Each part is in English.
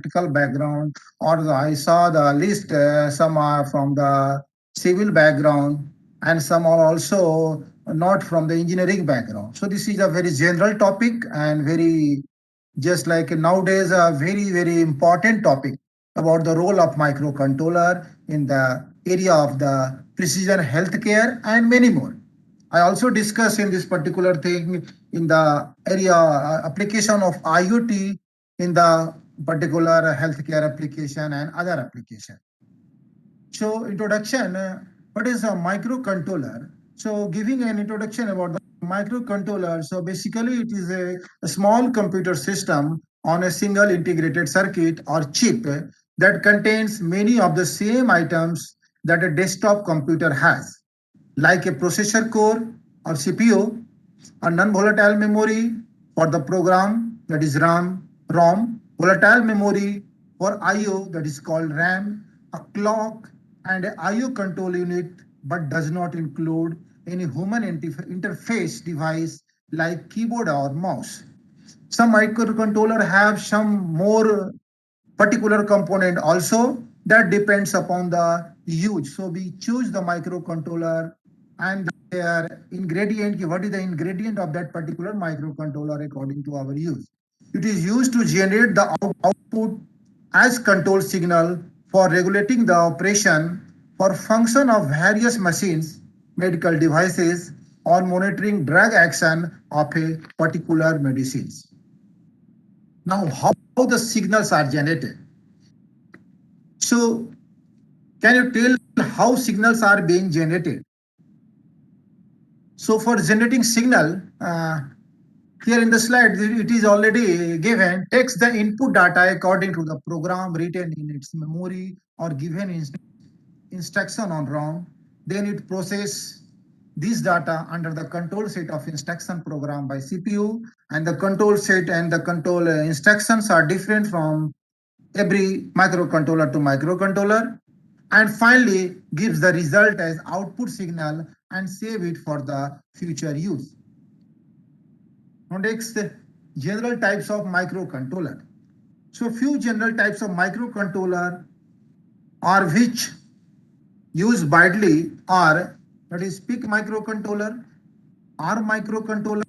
electrical background, or I saw the list. Some are from the civil background, and some are also not from the engineering background. So this is a very general topic and very just like nowadays a very important topic about the role of microcontroller in the area of the precision healthcare and many more. I also discuss in this particular thing in the area application of IoT in the particular healthcare application and other application. So introduction, what is a microcontroller? So giving an introduction about the microcontroller. So basically it is a small computer system on a single integrated circuit or chip that contains many of the same items that a desktop computer has, like a processor core or CPU, a non-volatile memory for the program that is ROM, volatile memory for IO that is called RAM, a clock and a IO control unit, but does not include any human interface device like keyboard or mouse. Some microcontroller have some more particular component also that depends upon the use. So we choose the microcontroller and their ingredient. What is the ingredient of that particular microcontroller according to our use? It is used to generate the output as control signal for regulating the operation for function of various machines, medical devices, or monitoring drug action of a particular medicines. Now, how the signals are generated? So, can you tell how signals are being generated? So, for generating signal, here in the slide, it is already given. Takes the input data according to the program written in its memory or given instruction on ROM. Then it process this data under the control set of instruction program by CPU, and the control set and the control instructions are different from every microcontroller to microcontroller, and finally gives the result as output signal and save it for the future use. Now next, general types of microcontroller. So few general types of microcontroller are which used widely are, that is PIC microcontroller, ARM microcontroller,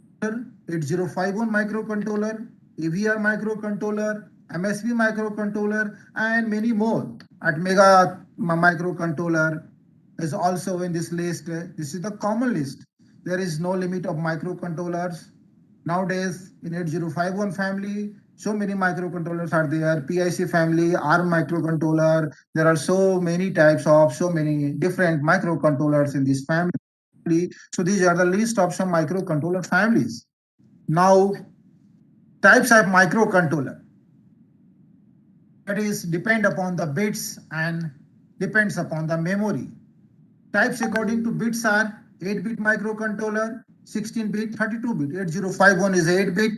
8051 microcontroller, AVR microcontroller, MSV microcontroller, and many more. At Mega microcontroller is also in this list. This is the common list. There is no limit of microcontrollers. Nowadays, in 8051 family, so many microcontrollers are there. PIC family, ARM microcontroller. There are so many types of so many different microcontrollers in this family. So these are the list of some microcontroller families. Now, types of microcontroller. That is depend upon the bits and depends upon the memory. Types according to bits are 8-bit microcontroller, 16-bit, 32-bit. 8051 is 8-bit,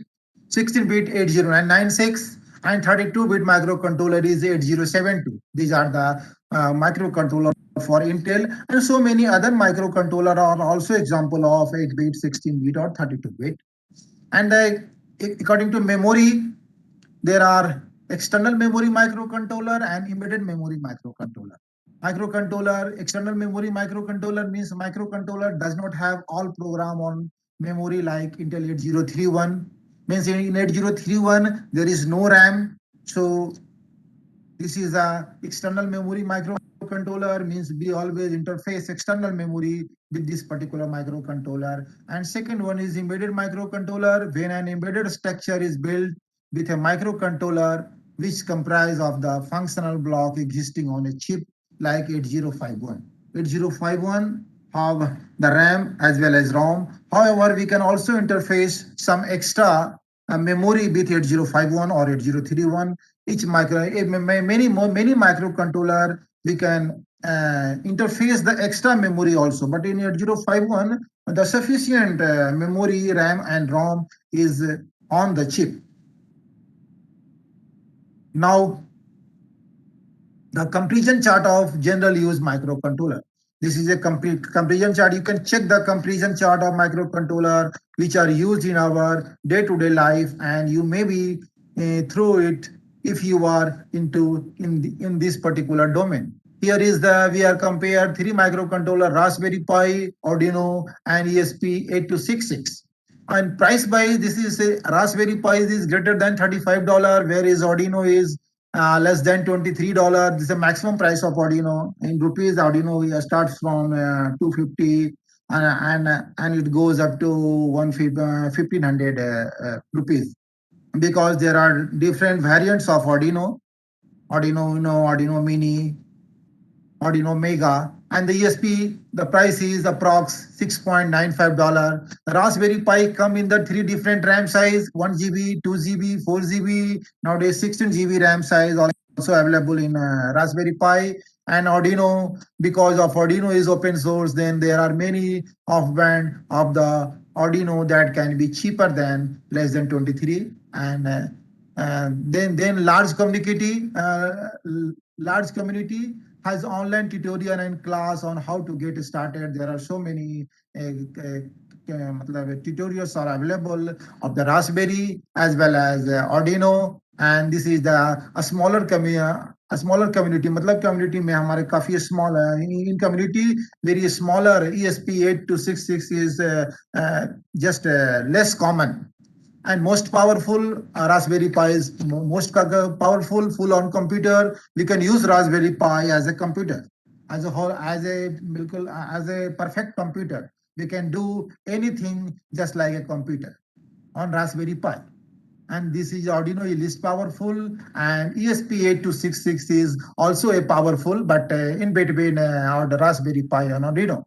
16-bit 8096, and 32-bit microcontroller is 8072. These are the microcontroller for Intel, and so many other microcontroller are also example of 8-bit, 16-bit, or 32-bit. And according to memory, there are external memory microcontroller and embedded memory microcontroller. Microcontroller, external memory microcontroller means microcontroller does not have all program on memory like Intel 8031. Means in 8031 there is no RAM. So this is a external memory microcontroller, means we always interface external memory with this particular microcontroller. And second one is embedded microcontroller, when an embedded structure is built with a microcontroller which comprise of the functional block existing on a chip like 8051. 8051 have the RAM as well as ROM. However, we can also interface some extra memory with 8051 or 8031. Each many microcontroller we can interface the extra memory also. But in 8051, the sufficient memory, RAM, and ROM is on the chip. Now, the comparison chart of general use microcontroller. This is a comparison chart. You can check the comparison chart of microcontroller which are used in our day-to-day life, and you maybe through it if you are in this particular domain. Here is the we are compared three microcontroller Raspberry Pi, Arduino, and ESP8266. And price by this is Raspberry Pi is greater than $35, whereas Arduino is less than $23. This is the maximum price of Arduino in rupees. Arduino starts from 250 and it goes up to 1500 rupees, because there are different variants of Arduino, Arduino Uno, Arduino Mini, Arduino Mega, and the ESP, the price is approx $6.95. The Raspberry Pi come in the three different RAM size, 1 GB, 2 GB, 4 GB, nowadays 16 GB RAM size also available in Raspberry Pi. And Arduino, because of Arduino is open source, then there are many off-band of the Arduino that can be cheaper than less than 23. And then large community has online tutorial and class on how to get started. There are so many tutorials are available of the Raspberry as well as Arduino. And this is a smaller community. मतलब community में हमारे काफी small है. In community very smaller. ESP8266 is just less common. And most powerful Raspberry Pi is most powerful full on computer. We can use Raspberry Pi as a computer, as a whole, as a perfect computer. We can do anything just like a computer on Raspberry Pi. And this is Arduino is least powerful, and ESP8266 is also a powerful, but in between the Raspberry Pi and Arduino.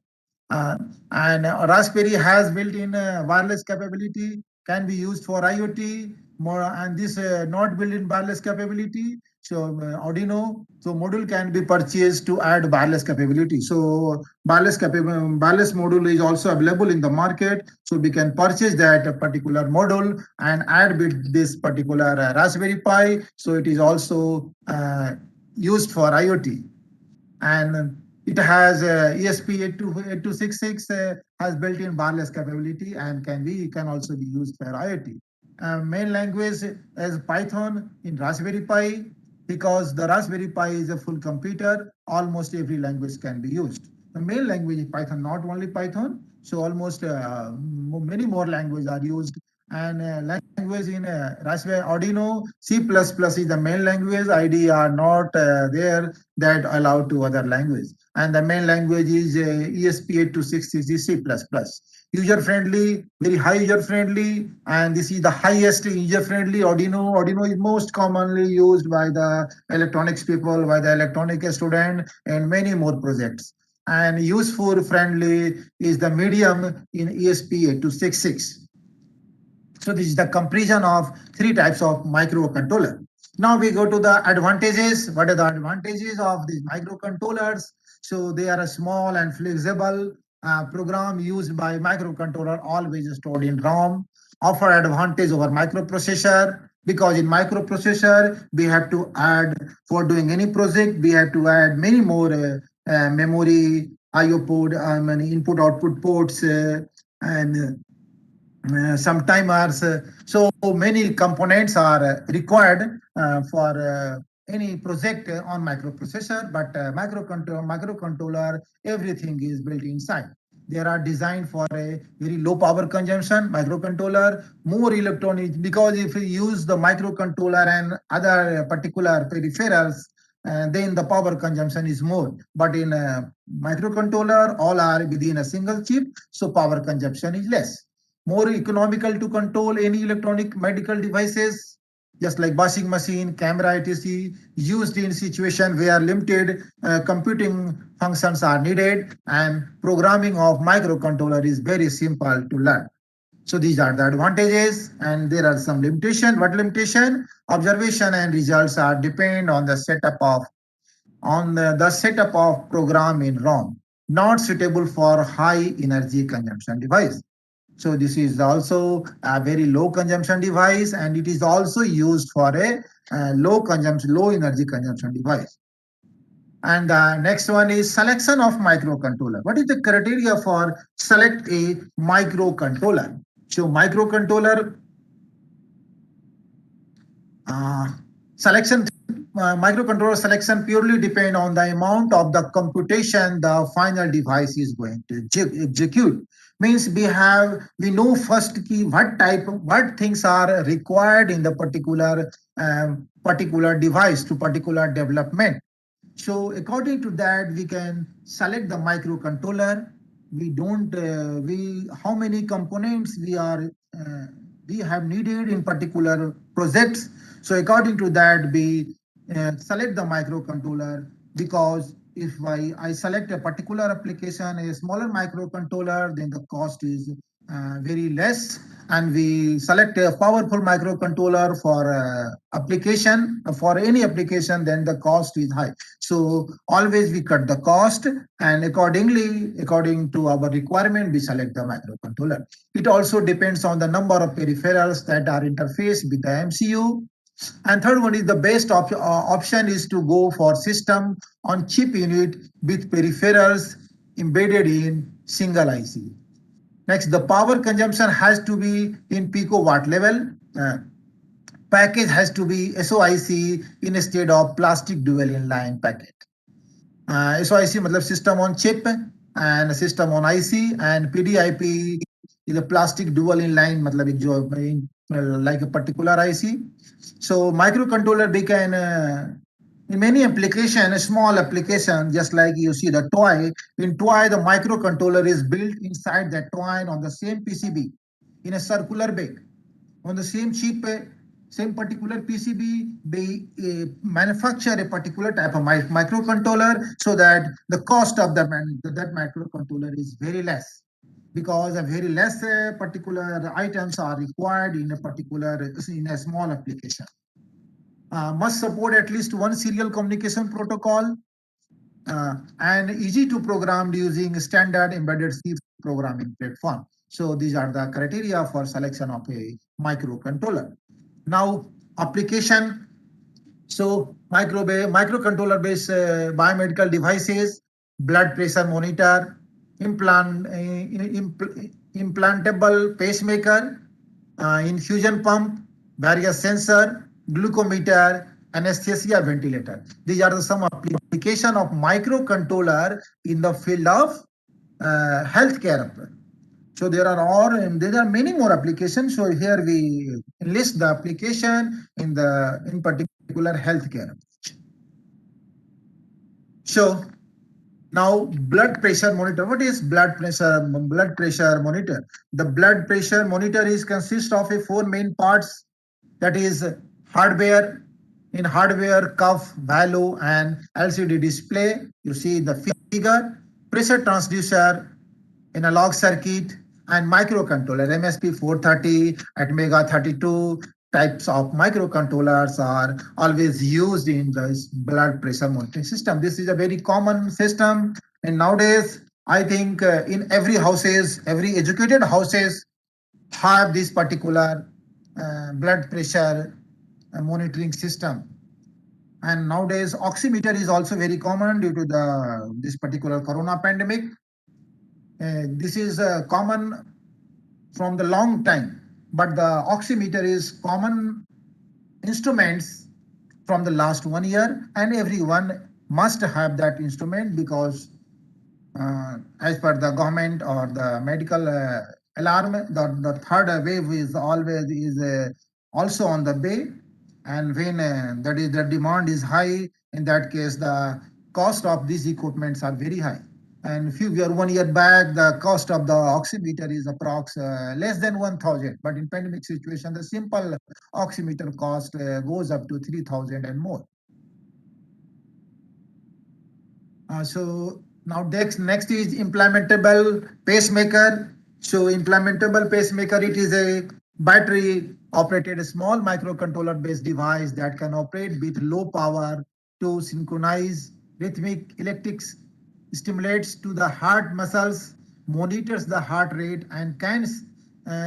And Raspberry has built-in wireless capability, can be used for IoT more, and this not built-in wireless capability. So Arduino, so module can be purchased to add wireless capability. So wireless module is also available in the market. So we can purchase that particular module and add with this particular Raspberry Pi. So it is also used for IoT. And it has ESP8266 has built-in wireless capability and can also be used for IoT. Main language is Python in Raspberry Pi, because the Raspberry Pi is a full computer. Almost every language can be used. The main language is Python, not only Python. So almost many more languages are used. And language in Raspberry Arduino, C++ is the main language. IDE are not there that allowed to other language. And the main language is ESP8266 is C++. User friendly, very high user friendly, and this is the highest user friendly Arduino. Arduino is most commonly used by the electronics people, by the electronic student, and many more projects. And useful friendly is the medium in ESP8266. So this is the comparison of three types of microcontroller. Now we go to the advantages. What are the advantages of these microcontrollers? So they are a small and flexible program used by microcontroller, always stored in ROM, offer advantage over microprocessor, because in microprocessor we have to add, for doing any project we have to add many more memory, IO port, input output ports, and some timers. So many components are required for any project on microprocessor, but microcontroller, everything is built inside. They are designed for a very low power consumption microcontroller, more electronics, because if you use the microcontroller and other particular peripherals, then the power consumption is more. But in a microcontroller, all are within a single chip, so power consumption is less. More economical to control any electronic medical devices, just like washing machine, camera, etc., used in situation where limited computing functions are needed, and programming of microcontroller is very simple to learn. So these are the advantages, and there are some limitation. What limitation? Observation and results are depend on the setup of the setup of program in ROM, not suitable for high energy consumption device. So this is also a very low consumption device, and it is also used for a low energy consumption device. And the next one is selection of microcontroller. What is the criteria for select a microcontroller? So microcontroller, uh, Selection microcontroller selection purely depend on the amount of the computation the final device is going to execute. Means we know first key what things are required in the particular device to particular development. So according to that, we can select the microcontroller. We don't we how many components we have needed in particular projects. So according to that, we select the microcontroller, because if I select a particular application, a smaller microcontroller, then the cost is very less, and we select a powerful microcontroller for application for any application, then the cost is high. So always we cut the cost, and according to our requirement, we select the microcontroller. It also depends on the number of peripherals that are interfaced with the MCU. And third one is the best option is to go for system on chip unit with peripherals embedded in single IC. Next, the power consumption has to be in picowatt level. Package has to be SOIC instead of plastic dual inline packet. SOIC मतलब system on chip and system on IC, and PDIP is a plastic dual inline मतलब एक जो like a particular IC. So microcontroller they can in many application, a small application, just like you see the toy. In toy, the microcontroller is built inside that toy on the same PCB in a circular bed on the same chip, same particular PCB, they manufacture a particular type of microcontroller, so that the cost of that microcontroller is very less, because a very less particular items are required in a small application. Must support at least one serial communication protocol, and easy to program using standard embedded C programming platform. So these are the criteria for selection of a microcontroller. Now, application. So microcontroller based biomedical devices, blood pressure monitor, implantable pacemaker, infusion pump, various sensor, glucometer, anesthesia ventilator. These are some application of microcontroller in the field of healthcare. So there are many more applications. So here we list the application in particular healthcare. So now blood pressure monitor. What is blood pressure? Blood pressure monitor. The blood pressure monitor is consists of a four main parts. That is hardware. In hardware, cuff, valve, and LCD display. You see the figure. Pressure transducer, analog circuit, and microcontroller. MSP 430, Atmega 32 types of microcontrollers are always used in this blood pressure monitoring system. This is a very common system, and nowadays I think in every houses, every educated houses have this particular blood pressure monitoring system. And nowadays oximeter is also very common due to this particular corona pandemic. This is common from the long time, but the oximeter is common instruments from the last 1 year, and everyone must have that instrument, because as per the government or the medical alarm, the third wave is also on the way, and when the demand is high, in that case the cost of these equipments are very high. And few year 1 year back, the cost of the oximeter is approx less than 1,000. But in pandemic situation, the simple oximeter cost goes up to 3,000 and more. So now next is implementable pacemaker. So implementable pacemaker, it is a battery operated small microcontroller based device that can operate with low power to synchronize rhythmic electrics, stimulates to the heart muscles, monitors the heart rate, and can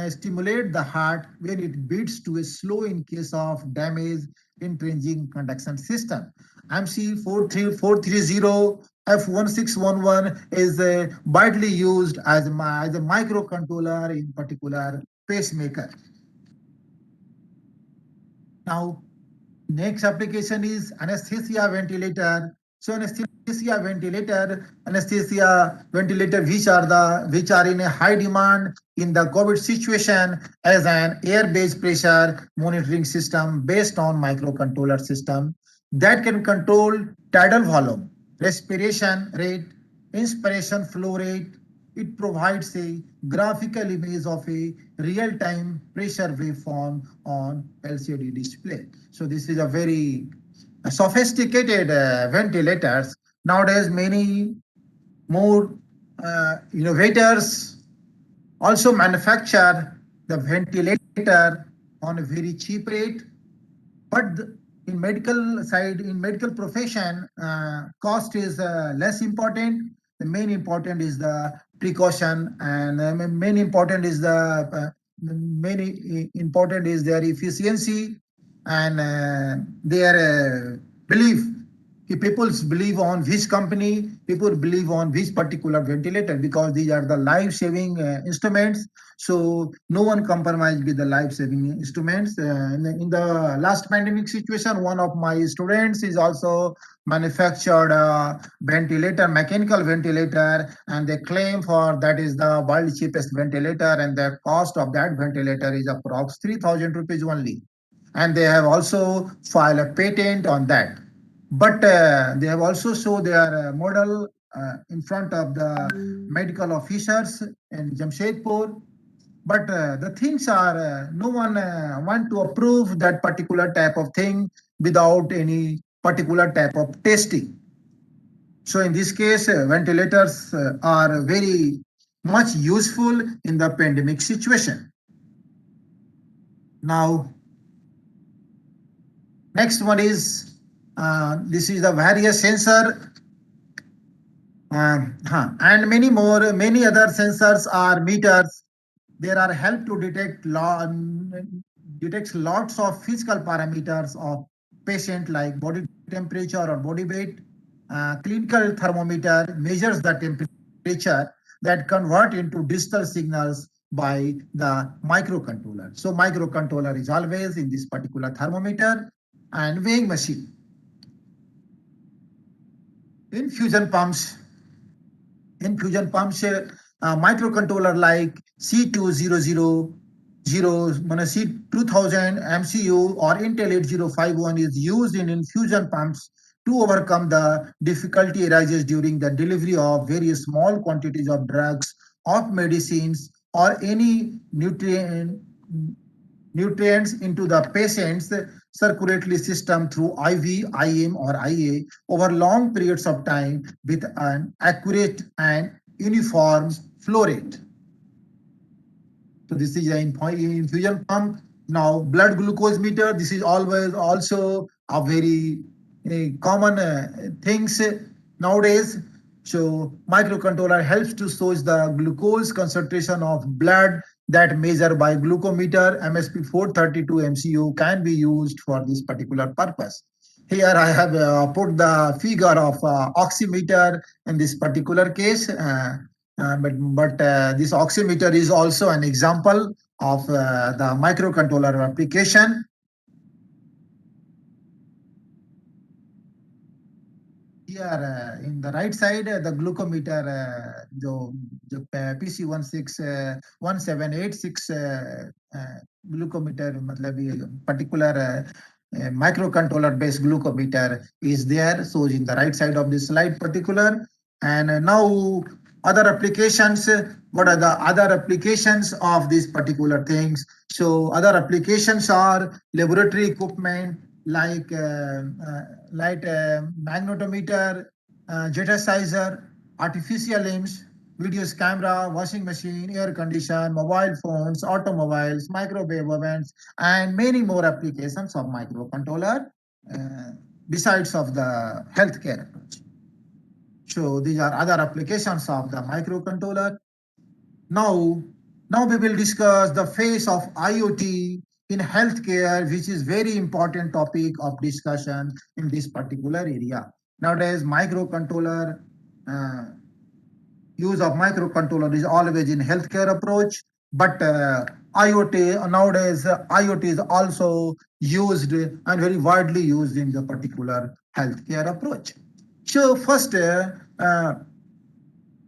stimulate the heart when it beats to a slow in case of damage in transient conduction system. MC43430 F1611 is widely used as a microcontroller in particular pacemaker. Now, Next application is anesthesia ventilator. So anesthesia ventilator, which are in a high demand in the COVID situation as an air-based pressure monitoring system based on microcontroller system that can control tidal volume, respiration rate, inspiration flow rate. It provides a graphical image of a real-time pressure waveform on LCD display. So this is a very sophisticated ventilators. Nowadays, many more innovators also manufacture the ventilator on a very cheap rate, but in medical side, in medical profession, cost is less important. The main important is the precaution, and main important is important is their efficiency and their belief. People's believe on which company, people believe on which particular ventilator, because these are the life-saving instruments. So no one compromised with the life-saving instruments. In the last pandemic situation, one of my students is also manufactured a ventilator, mechanical ventilator, and they claim for that is the world cheapest ventilator, and the cost of that ventilator is approx 3,000 rupees only. And they have also filed a patent on that. But they have also shown their model in front of the medical officers in Jamshedpur. But the things are no one want to approve that particular type of thing without any particular type of testing. So in this case, ventilators are very much useful in the pandemic situation. Now, next one is this is the various sensor and many other sensors are meters. There are help to detects lots of physical parameters of patient like body temperature or body weight. Clinical thermometer measures the temperature that convert into digital signals by the microcontroller. So microcontroller is always in this particular thermometer and weighing machine. Infusion pumps infusion pumps microcontroller like C2000, C2000 MCU or Intel 8051 is used in infusion pumps to overcome the difficulty arises during the delivery of very small quantities of drugs, of medicines, or any nutrients into the patient's circulatory system through IV, IM, or IA over long periods of time with an accurate and uniform flow rate. So this is an infusion pump. Now blood glucose meter. This is always also a very common things nowadays. So microcontroller helps to show the glucose concentration of blood that measure by glucometer. MSP 432 MCU can be used for this particular purpose. Here I have put the figure of oximeter in this particular case. But this oximeter is also an example of the microcontroller application. Here in the right side, the glucometer, the PC 1786 glucometer, matlab ye particular microcontroller based glucometer is there. So in the right side of this slide particular. And now other applications, what are the other applications of these particular things? So other applications are laboratory equipment like magnetometer, jetasizer, artificial limbs, videos camera, washing machine, air condition, mobile phones, automobiles, microwave ovens, and many more applications of microcontroller uh, besides of the healthcare approach. So these are other applications of the microcontroller. Now, now we will discuss the phase of IoT in healthcare, which is very important topic of discussion in this particular area. Nowadays, uh, use of microcontroller is always in healthcare approach. But IoT nowadays, IoT is also used and very widely used in the particular healthcare approach. So first,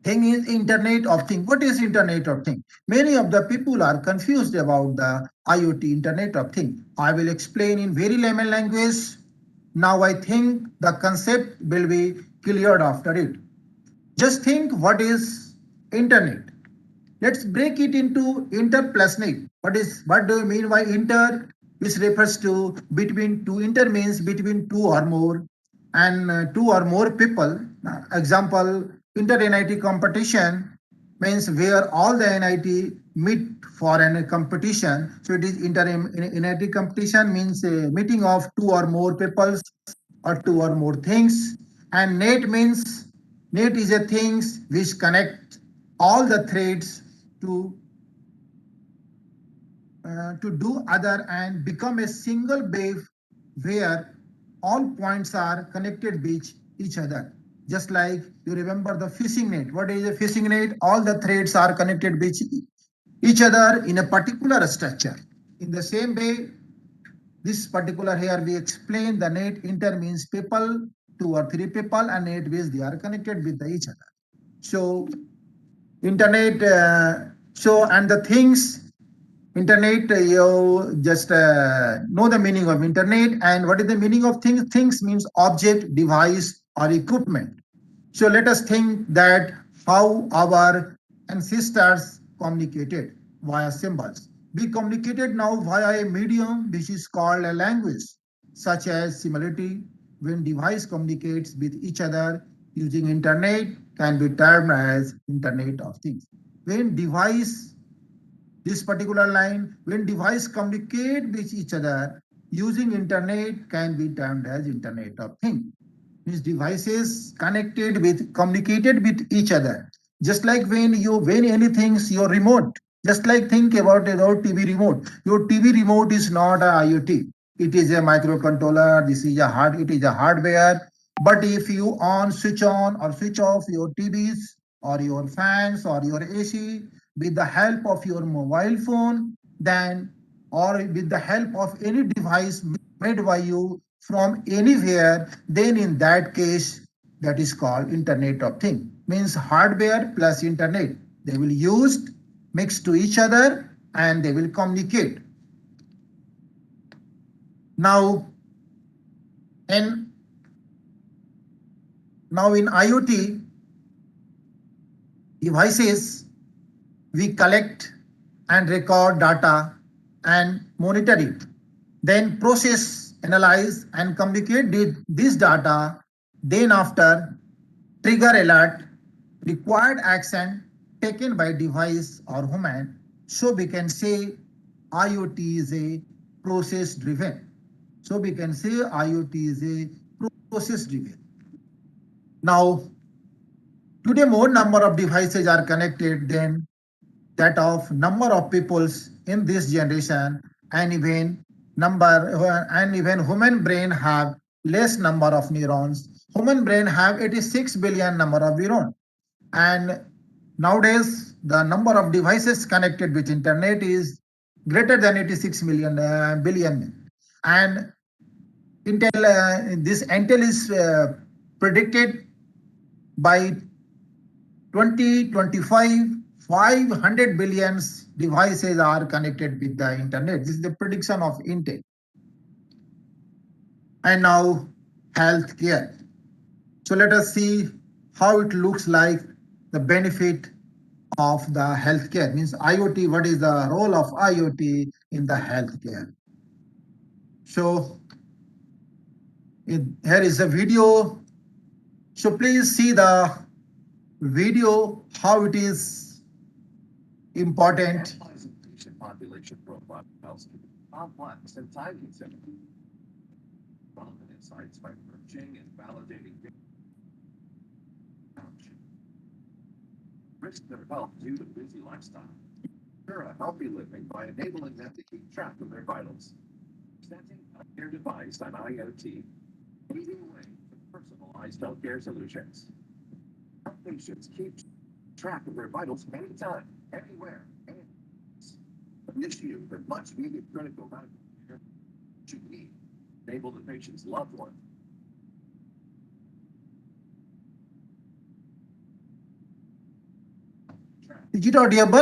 thing is Internet of Thing. What is Internet of Thing? Many of the people are confused about the IoT Internet of Thing. I will explain in very layman language. Now I think the concept will be cleared after it. Just think what is internet. Let's break it into inter plus net. What do you mean by inter? Which refers to between two. Inter means between two or more, and two or more people. Example: inter NIT competition means where all the NIT meet for a competition. So it is inter NIT competition means a meeting of two or more people or two or more things. And net is a things which connect all the threads to to do other and become a single wave where all points are connected with each other. Just like you remember the fishing net. What is a fishing net? All the threads are connected with each other in a particular structure. In the same way, this particular here we explain the net inter means people, two or three people, and net means they are connected with each other. So internet, and the things internet, you just know the meaning of internet. And what is the meaning of things? Things means object, device, or equipment. So let us think that how our ancestors communicated via symbols. We communicated now via a medium which is called a language, such as similarity. When device communicates with each other using internet can be termed as Internet of Things. When device this particular line, when device communicate with each other using internet can be termed as Internet of Things. Means devices connected with communicated with each other. Just like when anything your remote. Just like think about your TV remote. Your TV remote is not a IoT. It is a microcontroller. This is a hard. It is a hardware. But if you switch on or switch off your TVs or your fans or your AC with the help of your mobile phone, then or with the help of any device made by you from anywhere, then in that case, that is called Internet of Things. Means hardware plus internet. They will use mixed to each other and they will communicate. Now, in in IoT devices, we collect and record data and monitor it, then process, analyze, and communicate this data. Then, after trigger alert, required action taken by device or human. So, we can say IoT is a process driven. So, we can say IoT is a process driven. Now, today, more number of devices are connected than that of number of peoples in this generation, and even human brain have less number of neurons. Human brain have 86 billion number of neurons, and nowadays the number of devices connected with internet is greater than 86 million billion. And Intel is predicted by 2025, 500 billion devices are connected with the internet. This is the prediction of Intel. And now, healthcare. So let us see how it looks like the benefit of the healthcare. Means IoT, what is the role of IoT in the healthcare? So here is a video. So please see the video, how it is important. Patient population profiles can be complex and time consuming. Relevant insights by merging and validating data. Risk their health due to busy lifestyle. Ensure a healthy living by enabling them to keep track of their vitals. Presenting a care device on IoT, leading the way to personalized healthcare solutions. Help patients keep track of their vitals anytime, anywhere, anytime. initiate the much needed critical medical care should need enable the patient's loved one. Is it audible?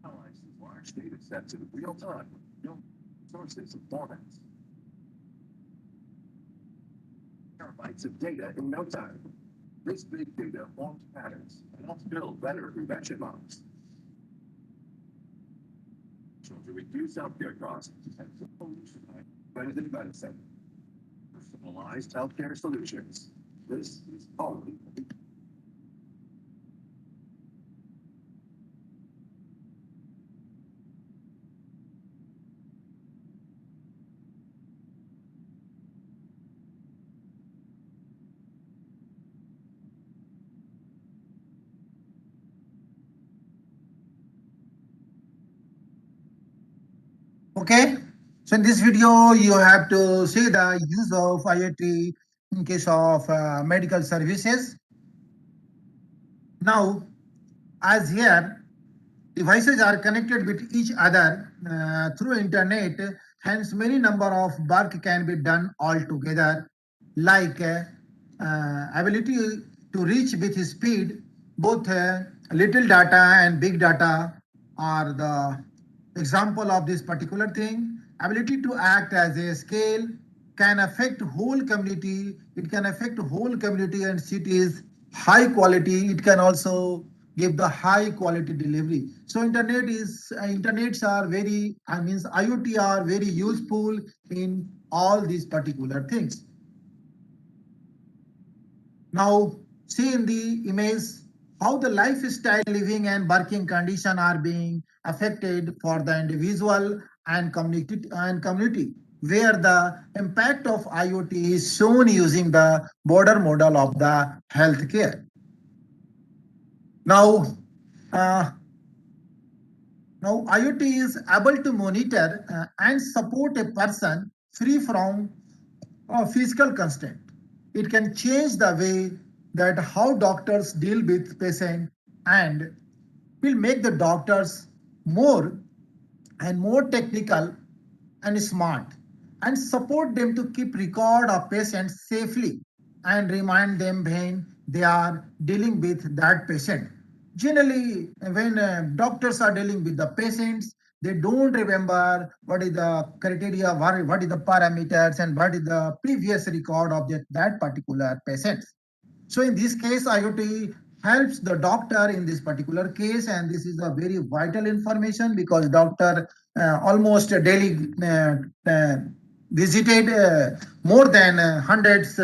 Analyzes large data sets in real time, no sources and formats. Terabytes of data in no time. This big data forms patterns and helps build better prevention models. So to reduce healthcare costs and revolutionize preventative medicine, personalized healthcare solutions. This is only Okay. So in this video, you have to see the use of IoT in case of medical services. Now, as here, devices are connected with each other through internet, hence many number of work can be done all together, like ability to reach with speed, both little data and big data are the example of this particular thing. Ability to act as a scale can affect whole community. It can affect whole community and cities. High quality. It can also give the high quality delivery. So internets are very, I mean IoT are very useful in all these particular things. Now, see in the image how the lifestyle, living, and working condition are being affected for the individual and community, where the impact of IoT is shown using the border model of the healthcare. Now, uh, now IoT is able to monitor and support a person free from physical constraint. It can change the way that how doctors deal with patient and will make the doctors more and more technical and smart and support them to keep record of patients safely and remind them when they are dealing with that patient. Generally, when doctors are dealing with the patients, they don't remember what is the criteria, what is the parameters, and what is the previous record of that particular patient. So in this case, IoT helps the doctor in this particular case, and this is a very vital information because doctor almost daily visited more than hundreds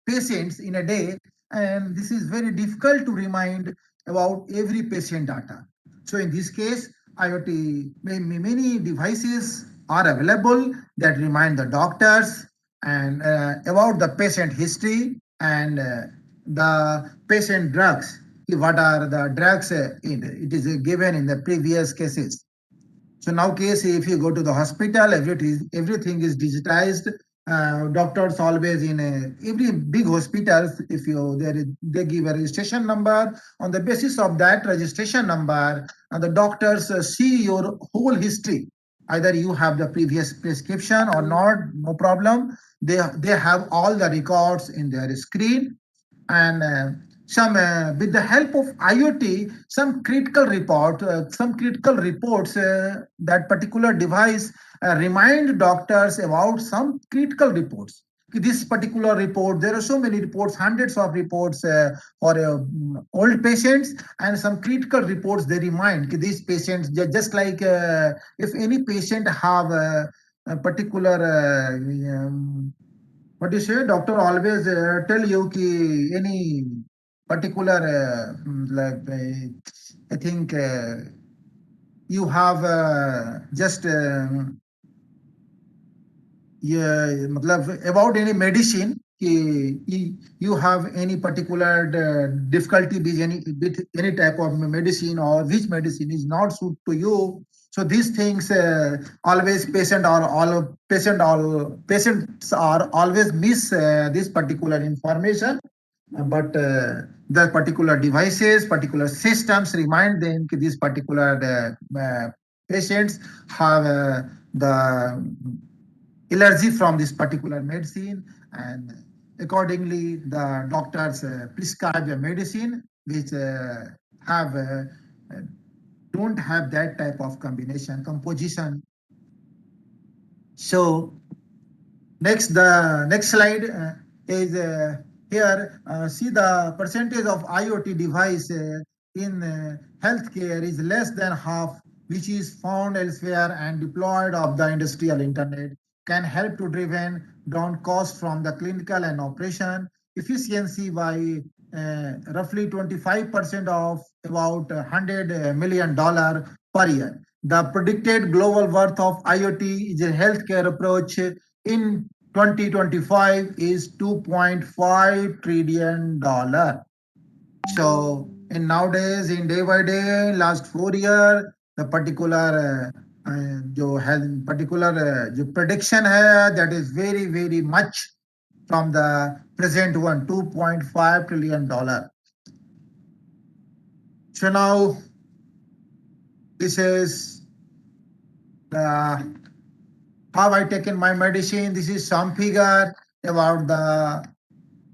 patients in a day, and this is very difficult to remind about every patient data. So in this case, IoT many devices are available that remind the doctors and about the patient history and the patient drugs. What are the drugs it is given in the previous cases. So now case if you go to the hospital, everything is digitized. Doctors always in every big hospitals, if you they give a registration number. On the basis of that registration number, and the doctors see your whole history. Either you have the previous prescription or not, no problem. They have all the records in their screen, and some with the help of IoT, some critical reports that particular device remind doctors about some critical reports. This particular report, there are so many reports, hundreds of reports for old patients, and some critical reports they remind these patients just like if any patient have a particular what you say, doctor always tell you ki any particular I think you have just yeah, matlab, about any medicine कि you have any particular difficulty with any type of medicine or which medicine is not suit to you. So these things always patients are always miss this particular information, but the particular devices, particular systems remind them that this particular patients have the allergy from this particular medicine, and accordingly the doctors prescribe a medicine which have uh, don't have that type of combination composition. So next slide is here. See the percentage of IoT device in healthcare is less than half, which is found elsewhere and deployed of the industrial internet can help to driven down cost from the clinical and operation efficiency by roughly 25% of about $100 million per year. The predicted global worth of IoT is a healthcare approach in 2025 is $2.5 trillion. So in nowadays, in day by day, last 4 year, the particular जो है particular जो prediction है that is very much from the present one, $2.5 trillion. So now this is the how I taken my medicine. This is some figure about the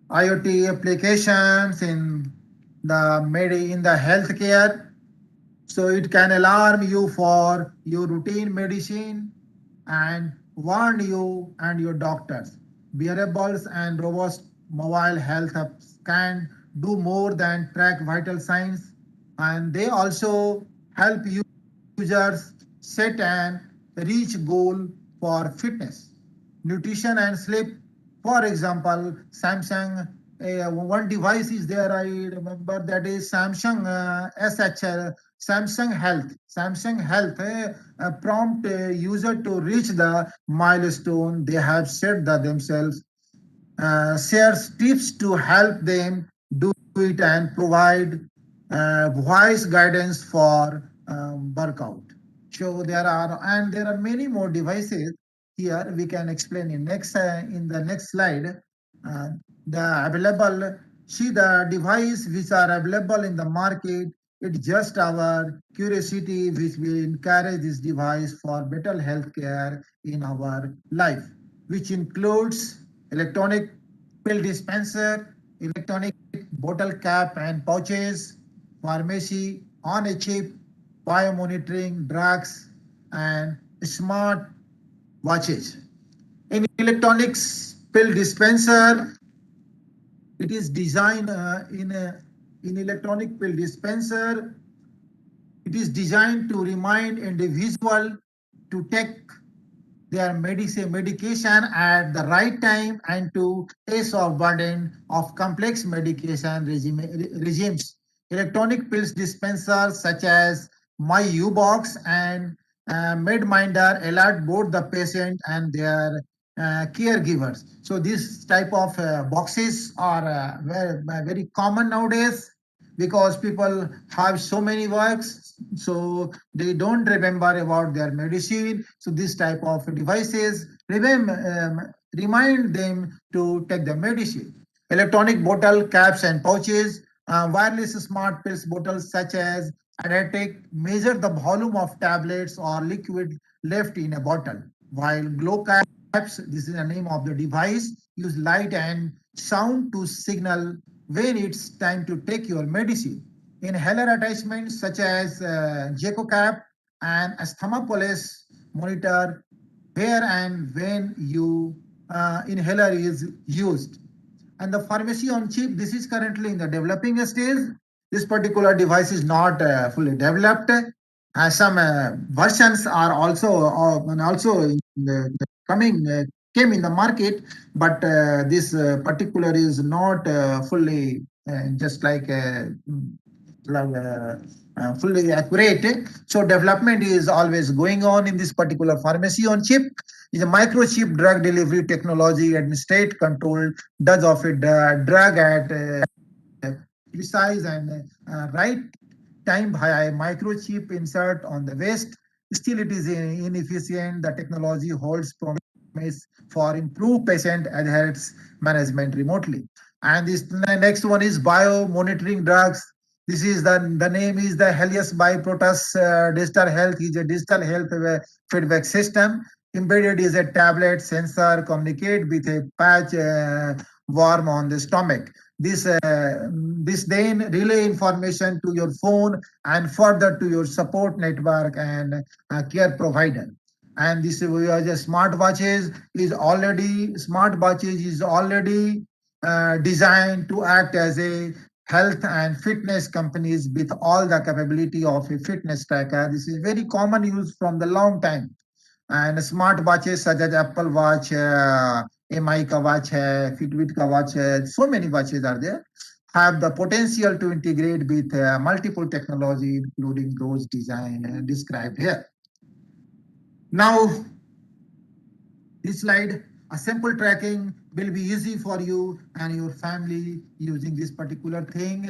IoT applications in the healthcare. So it can alarm you for your routine medicine and warn you and your doctors. Wearables and robust mobile health apps can do more than track vital signs, and they also help users set and reach goal for fitness, nutrition and sleep. For example, Samsung, one device is there, I remember, that is Samsung SH, Samsung Health. Samsung Health prompt user to reach the milestone they have set themselves, shares tips to help them do it, and provide voice guidance for workout. So there are many more devices here. We can explain in the next slide. Uh, the available See the device which are available in the market. It's just our curiosity which will encourage this device for better healthcare in our life, which includes electronic pill dispenser, electronic bottle cap and pouches, pharmacy on a chip, biomonitoring drugs, and smart watches. In electronics pill dispenser, it is designed in electronic pill dispenser. It is designed to remind individual to take their medication at the right time and to ease of burden of complex medication regimes. Electronic pills dispensers such as My U-Box and MedMinder alert both the patient and their caregivers. So this type of boxes are very common nowadays because people have so many works, so they don't remember about their medicine. So this type of devices remind them to take the medicine. Electronic bottle caps and pouches, wireless smart pills bottles such as Adatic measure the volume of tablets or liquid left in a bottle, while glow caps, this is the name of the device, use light and sound to signal when it's time to take your medicine. Inhaler attachments such as JacoCap and Asthmapolis monitor where and when you inhaler is used. And the pharmacy on chip, this is currently in the developing stage. This particular device is not fully developed. Some versions are also in the coming came in the market, but this particular is not fully just like fully accurate. So development is always going on in this particular pharmacy on chip. Is a microchip drug delivery technology and state controlled does of it drug at precise and right time via a microchip insert on the waist. Still, it is inefficient. The technology holds promise for improved patient adherence management remotely. And this next one is bio monitoring drugs. This is the name is the Helios by Protus Digital Health is a digital health feedback system. Embedded is a tablet sensor communicate with a patch worm on the stomach. This then relay information to your phone and further to your support network and care provider. And this smartwatches is already designed to act as a health and fitness companies with all the capability of a fitness tracker. This is very common use from the long time. And smart watches such as Apple Watch, MI ka watch hai, Fitbit ka watch hai, so many watches are there, have the potential to integrate with multiple technology, including those designed and described here. Now, this slide, a simple tracking will be easy for you and your family using this particular thing.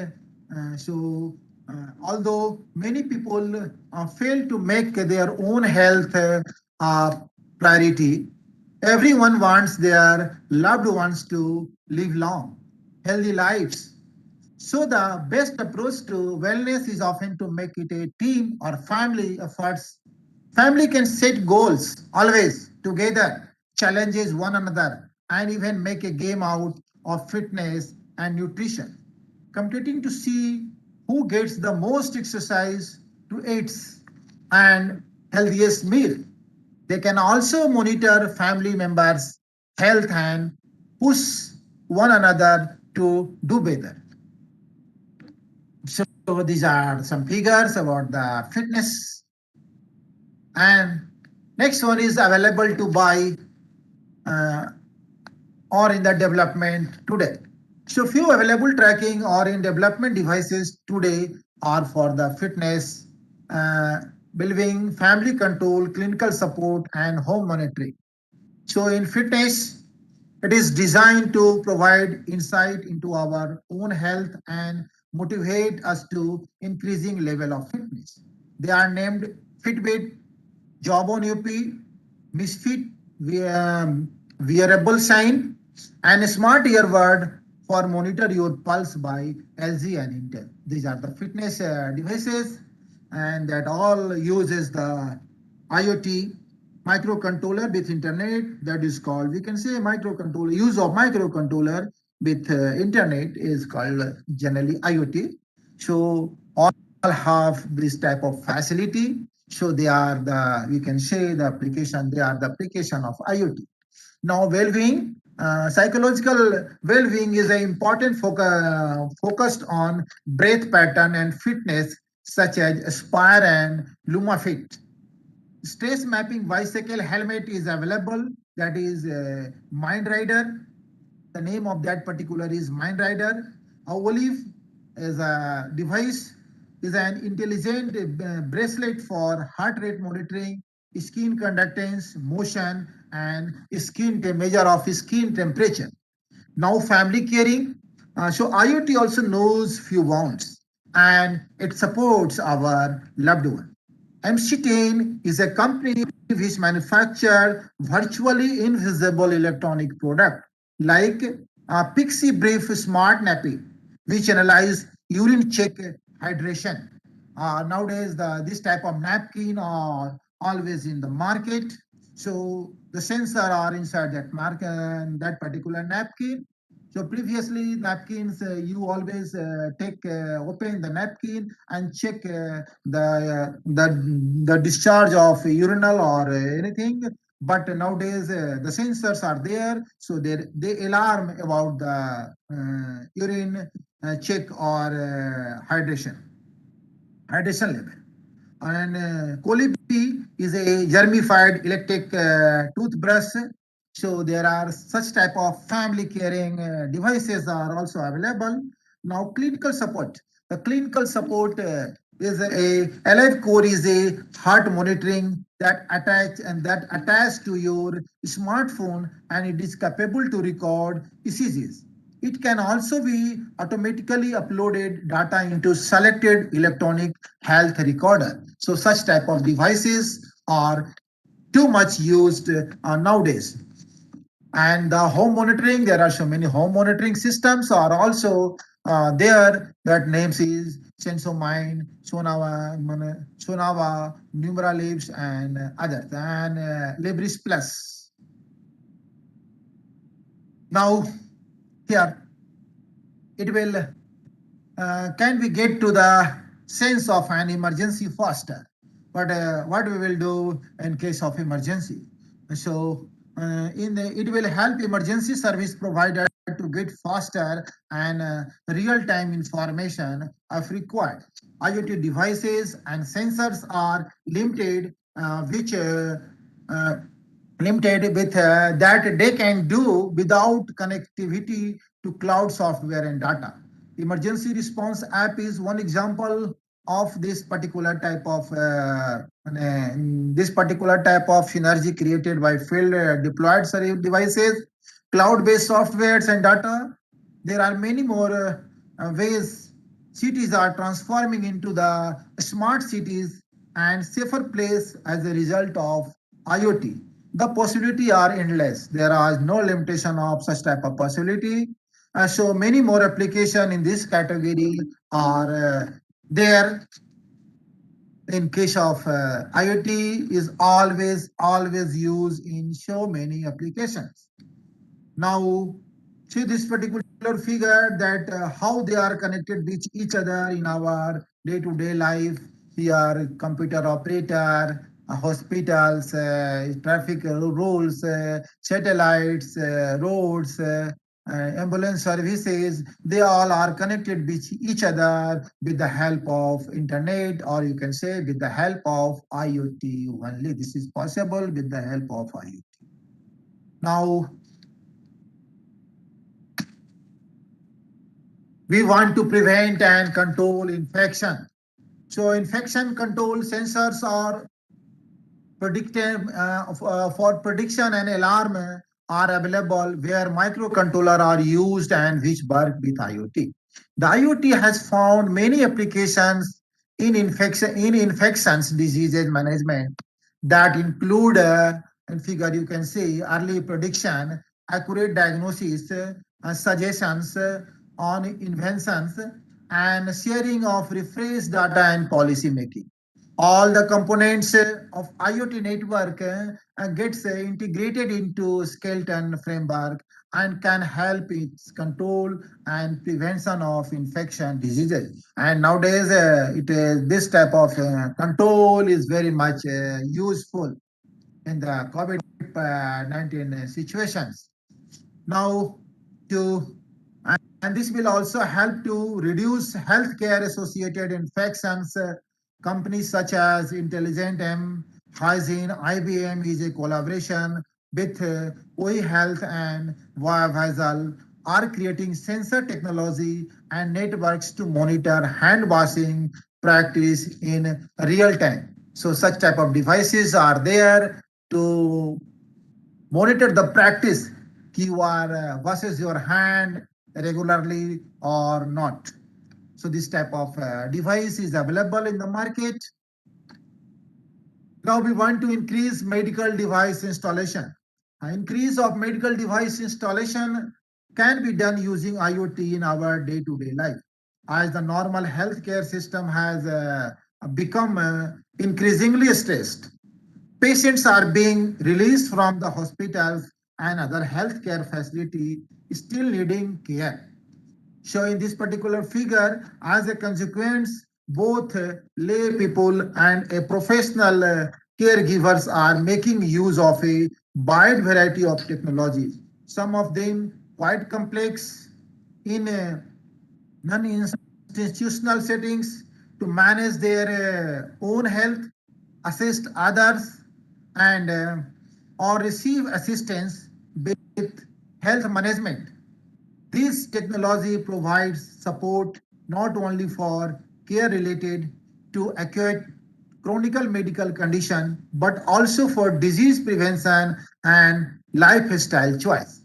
Although many people fail to make their own health priority, everyone wants their loved ones to live long, healthy lives. So the best approach to wellness is often to make it a team or family efforts. Family can set goals always together, challenges one another, and even make a game out of fitness and nutrition, competing to see who gets the most exercise to eats and healthiest meal. They can also monitor family members' health and push one another to do better. So these are some figures about the fitness. And next one is available to buy uh, or in the development today. So few available tracking or in development devices today are for the fitness, uh, building, family control, clinical support, and home monitoring. So in fitness, it is designed to provide insight into our own health and motivate us to increasing level of fitness. They are named Fitbit, Job on UP, Misfit, Wearable Sign, and Smart Earbud for Monitor Your Pulse by LG and Intel. These are the fitness devices, and that all uses the IoT microcontroller with internet. That is called, we can say, microcontroller. Use of microcontroller with internet is called generally IoT. So all have this type of facility. So they are the, we can say, the application, they are the application of IoT. Now, well-being, psychological well-being is an important focused on breath pattern and fitness, such as Aspire and LumaFit. Stress mapping bicycle helmet is available. That is Mind Rider. The name of that particular is Mind Rider. Olive is a device, is an intelligent bracelet for heart rate monitoring, skin conductance, motion, and measure of skin temperature. Now family caring. So IoT also knows few wounds and it supports our loved one. MC10 is a company which manufactures virtually invisible electronic product like Pixie Brief Smart Nappy, which analyze urine check hydration. Nowadays, this type of napkin are always in the market. So the sensor are inside that market, that particular napkin. So previously napkins, you always open the napkin and check the discharge of urinal or anything. But nowadays the sensors are there, so they alarm about the urine check or hydration level. And Colibri is a germified electric toothbrush. So there are such type of family caring devices are also available. Now clinical support. The clinical support is a Alive Core is a heart monitoring that attach to your smartphone and it is capable to record ECGs. It can also be automatically uploaded data into selected electronic health recorder. So such type of devices are too much used nowadays. And the home monitoring, there are so many home monitoring systems are also there. That names is Sensomine, Sonava, Numeralibs, and others, and Libris Plus. Now here it will can we get to the sense of an emergency faster? What we will do in case of emergency? So it will help emergency service provider to get faster and real-time information if required. IoT devices and sensors are limited, which uh, limited with that they can do without connectivity to cloud software and data. Emergency response app is one example of this particular type of synergy created by field deployed devices, cloud-based softwares and data. There are many more ways cities are transforming into the smart cities and safer place as a result of IoT. The possibility are endless. There are no limitation of such type of possibility. So many more application in this category are there. In case of IoT is always used in so many applications. Now, see this particular figure that how they are connected with each other in our day-to-day life. Here, computer operator, hospitals, traffic rules, satellites, roads, ambulance services. They all are connected with each other with the help of internet, or you can say with the help of IoT only. This is possible with the help of IoT. Now, we want to prevent and control infection. So infection control sensors are predictive for prediction and alarm are available where microcontroller are used and which work with IoT. The IoT has found many applications in infections diseases management that include in figure you can see early prediction, accurate diagnosis, suggestions on inventions, and sharing of refreshed data and policy making. All the components of IoT network gets integrated into skeleton framework and can help its control and prevention of infection diseases. And nowadays, this type of control is very much useful in the COVID-19 situations. Now, to and this will also help to reduce healthcare associated infections. Companies such as Intelligent M, Hygiene, IBM is a collaboration with OE Health and Visal are creating sensor technology and networks to monitor hand washing practice in real time. So such type of devices are there to monitor the practice you are washes your hand regularly or not. So this type of device is available in the market. Now we want to increase medical device installation. Increase of medical device installation can be done using IoT in our day-to-day life. As the normal healthcare system has become increasingly stressed, patients are being released from the hospitals and other healthcare facility still needing care. So in this particular figure, as a consequence, both lay people and a professional caregivers are making use of a wide variety of technologies. Some of them quite complex in non-institutional settings to manage their own health, assist others, and or receive assistance with health management. This technology provides support not only for care related to acute chronic medical condition, but also for disease prevention and lifestyle choice.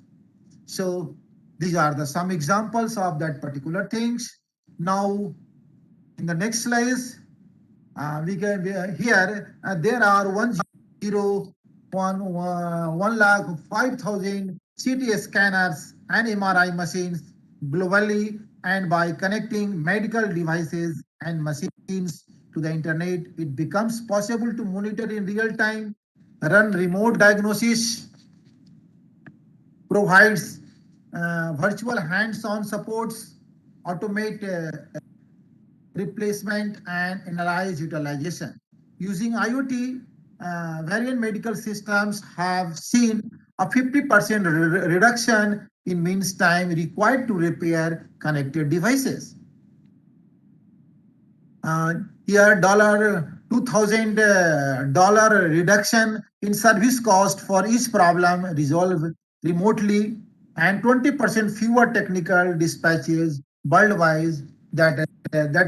So these are the some examples of that particular things. Now in the next slides, we can here there are 101 lakh 5,000 CT scanners, and MRI machines globally, and by connecting medical devices and machines to the internet, it becomes possible to monitor in real time, run remote diagnosis, provides virtual hands-on supports, automate replacement and analyze utilization. Using IoT, variant medical systems have seen a 50% reduction in means time required to repair connected devices. Uh, Here, dollar $2,000 reduction in service cost for each problem resolved remotely, and 20% fewer technical dispatches worldwide. That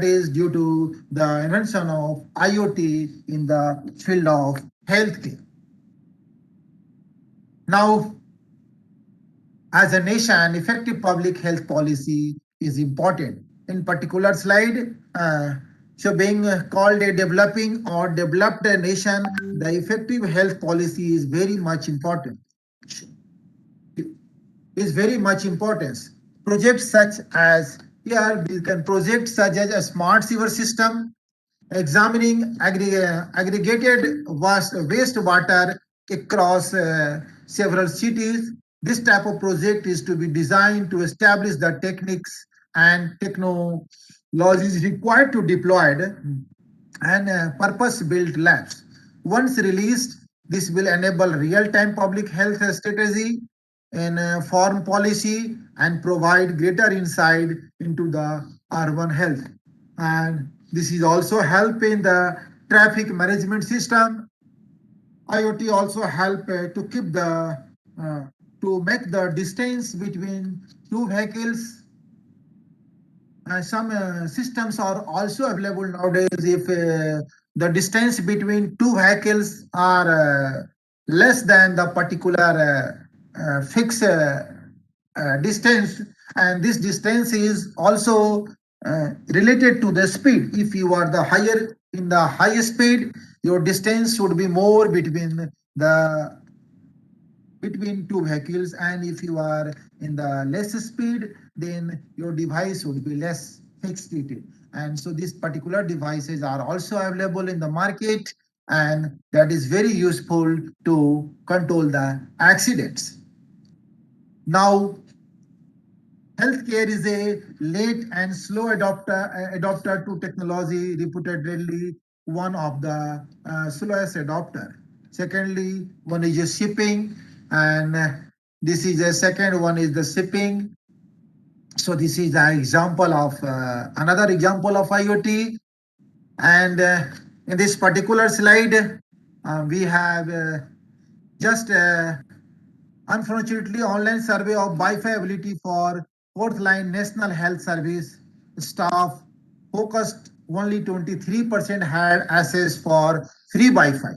is due to the invention of IoT in the field of healthcare. Now, as a nation, effective public health policy is important. In particular slide, so being called a developing or developed nation, the effective health policy is very much important. Is very much importance. Projects such as here we can projects such as a smart sewer system, examining aggregated wastewater across several cities. This type of project is to be designed to establish the techniques and technologies required to deploy and purpose-built labs. Once released, this will enable real-time public health strategy and form policy and provide greater insight into the urban health. And this is also help in the traffic management system. IoT also help to keep the to make the distance between two vehicles. Some systems are also available nowadays. If the distance between two vehicles are less than the particular fixed distance, and this distance is also related to the speed. If you are the higher in the high speed, your distance should be more the between two vehicles, and if you are in the less speed, then your device would be less fixed it. And so these particular devices are also available in the market, and that is very useful to control the accidents. Now, healthcare is a late and slow adopter to technology, reputedly one of the slowest adopter. Secondly, one is just shipping, and this is a second one is the shipping. So this is an example of another example of IoT. And in this particular slide, we have just unfortunately, online survey of Wi-Fi ability for fourth line National Health Service staff focused only 23% had access for free Wi-Fi.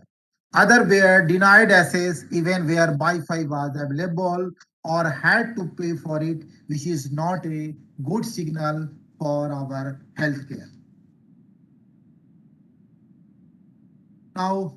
Other were denied access even where Wi-Fi was available or had to pay for it, which is not a good signal for our healthcare. Now,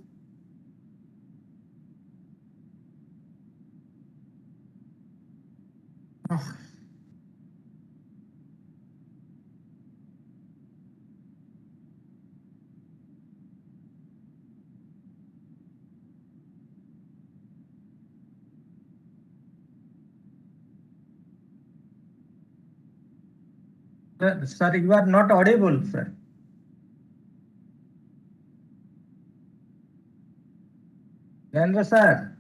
Sir, you are not audible, sir. Jayendra sir.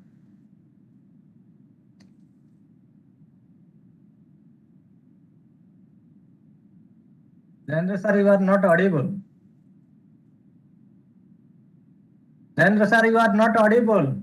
Jayendra sir, you are not audible. Jayendra sir, you are not audible.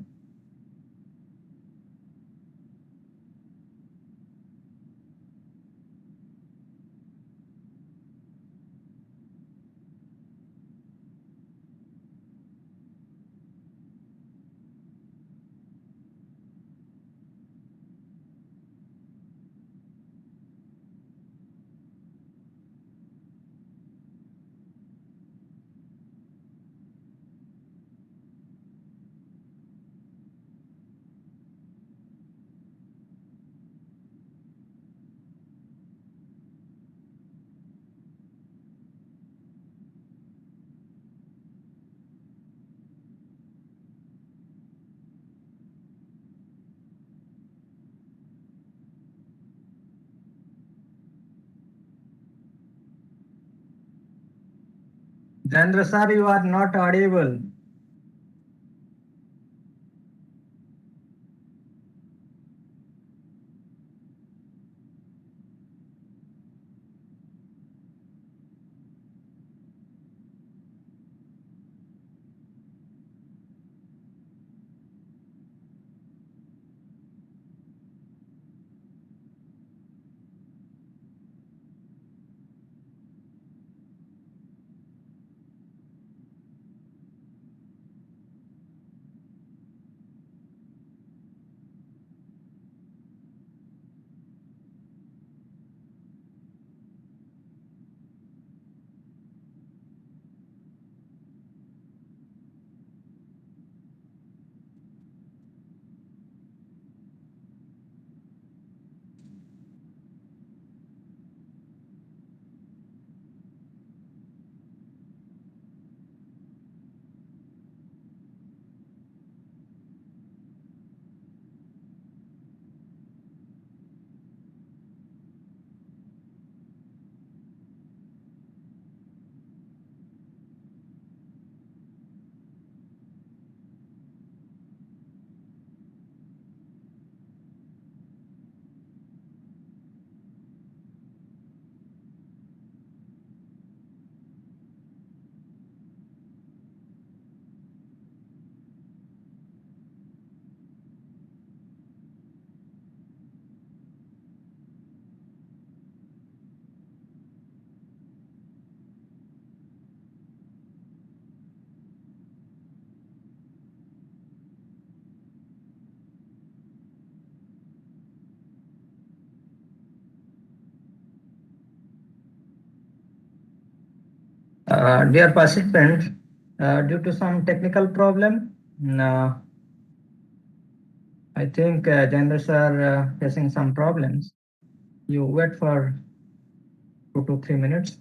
Jendra sir, you are not audible. Dear participants, due to some technical problem, I think Jendra sir facing some problems. You wait for 2 to 3 minutes.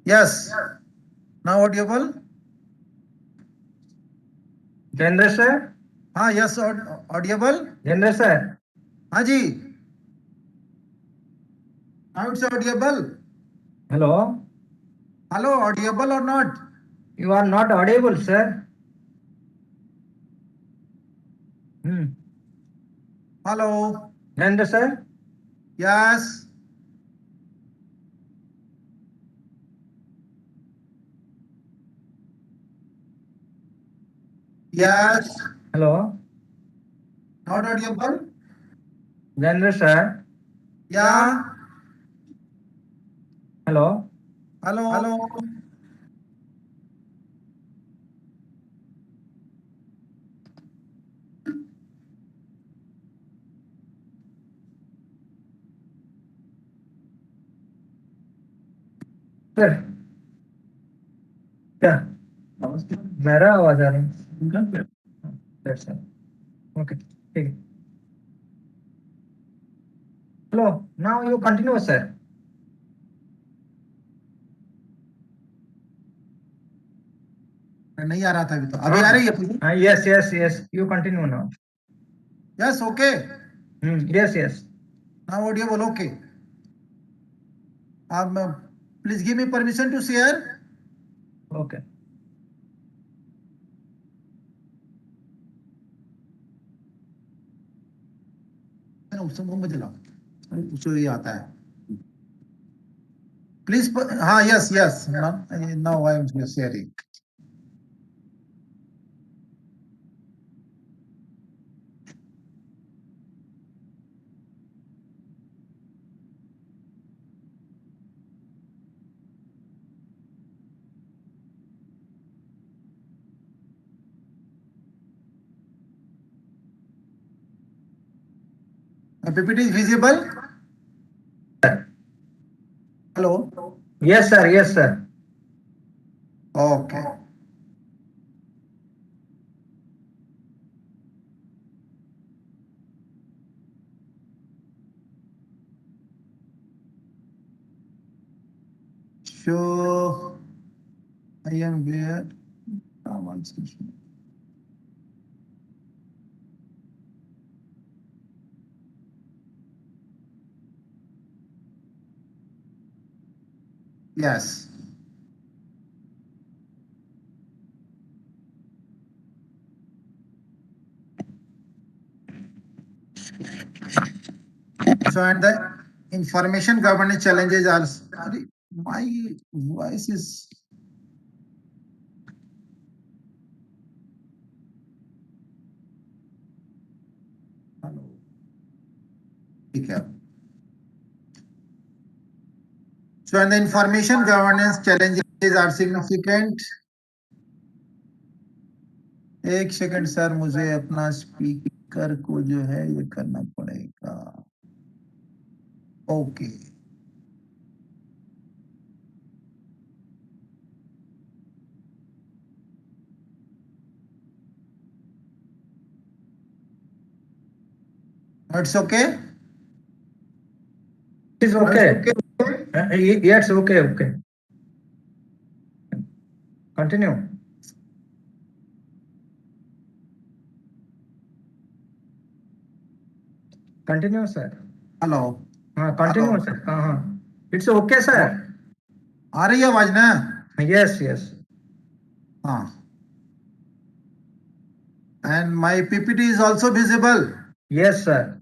Yes. Now audible? Jendra sir, Yes, audible? Jendra sir, Ji. Now it's audible. hello. Hello, audible or not? You are not audible, sir. Hello. Jendra sir, Yes. Yes. hello. Not audible? Jendra sir, Yeah. Hello. Hello. Sir क्या मेरा आवाज आ रहा है? That's all. Okay, ठीक है. Hello. Now you continue, sir. नहीं आ रहा था अभी तो, अभी आ रही है? Yes. You continue now. Yes, okay. Yes. Now audible, okay. Please give me permission to share. Okay. उसको मुझे लाओ, उसको ये आता है. Please, हाँ, yes. Now I am sharing. PPT is visible? Hello? Yes, sir. Okay. So, I am where? One second. Yes. So, and the information governance challenges are, sorry, my voice is. Hello. ठीक है. So, and the information governance challenges are significant. एक second sir, मुझे अपना speaker को जो है ये करना पड़ेगा. Okay. It's okay? It's okay. Yes, okay. Continue. Continue, sir. Hello. Continue, sir. It's okay, sir. आ रही है आवाज ना? Yes. हाँ. And my PPT is also visible. Yes, sir.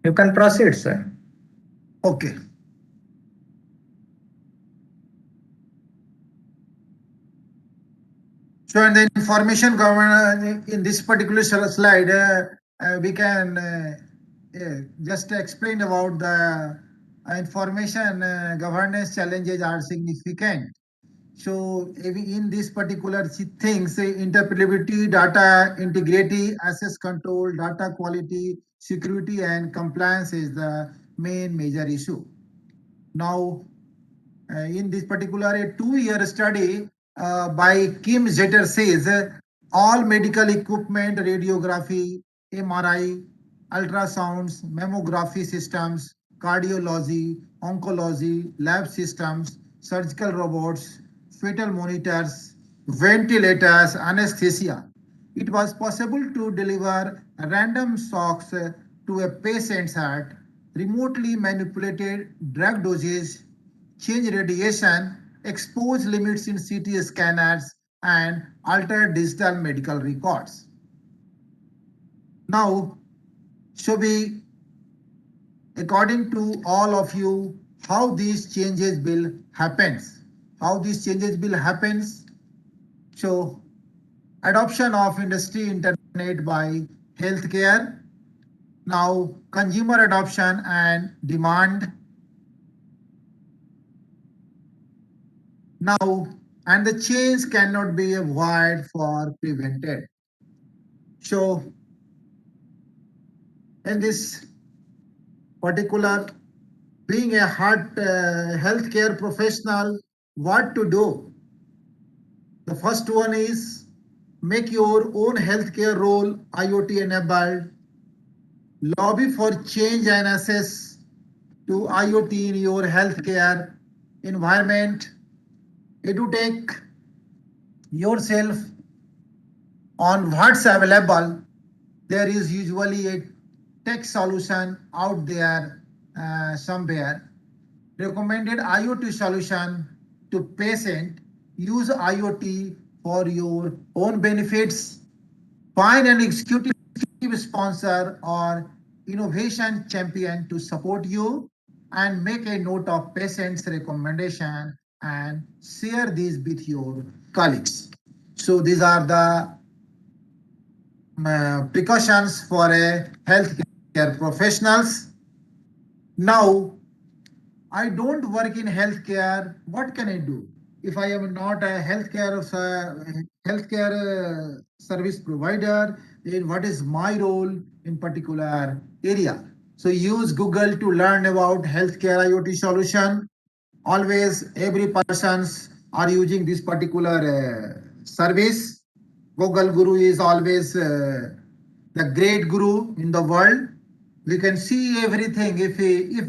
You can proceed, sir. Okay. So in the information governance, in this particular slide, we can just explain about the information governance challenges are significant. So in this particular things, interoperability, data integrity, access control, data quality, security and compliance is the main major issue. Now, in this particular a 2-year study by Kim Zetter says all medical equipment, radiography, MRI, ultrasounds, mammography systems, cardiology, oncology, lab systems, surgical robots, fetal monitors, ventilators, anesthesia. It was possible to deliver random shocks to a patient's heart, remotely manipulated drug doses, change radiation, expose limits in CT scanners, and alter digital medical records. Now, should be according to all of you, how these changes will happens. How these changes will happens. So, adoption of industry internet by healthcare, Now, consumer adoption and demand. Now, and the change cannot be avoided for prevented. So, in this particular, being a healthcare professional, what to do? The first one is make your own healthcare role IoT enabled, lobby for change and access to IoT in your healthcare environment, educate yourself on what's available. There is usually a tech solution out there somewhere. Recommended IoT solution to patient. Use IoT for your own benefits. Find an executive sponsor or innovation champion to support you, and make a note of patient's recommendation and share these with your colleagues. So these are the precautions for a healthcare professionals. Now, I don't work in healthcare. What can I do? If I am not a healthcare service provider, then what is my role in particular area? So use Google to learn about healthcare IoT solution. Always, every persons are using this particular service. Google Guru is always the great guru in the world. We can see everything. If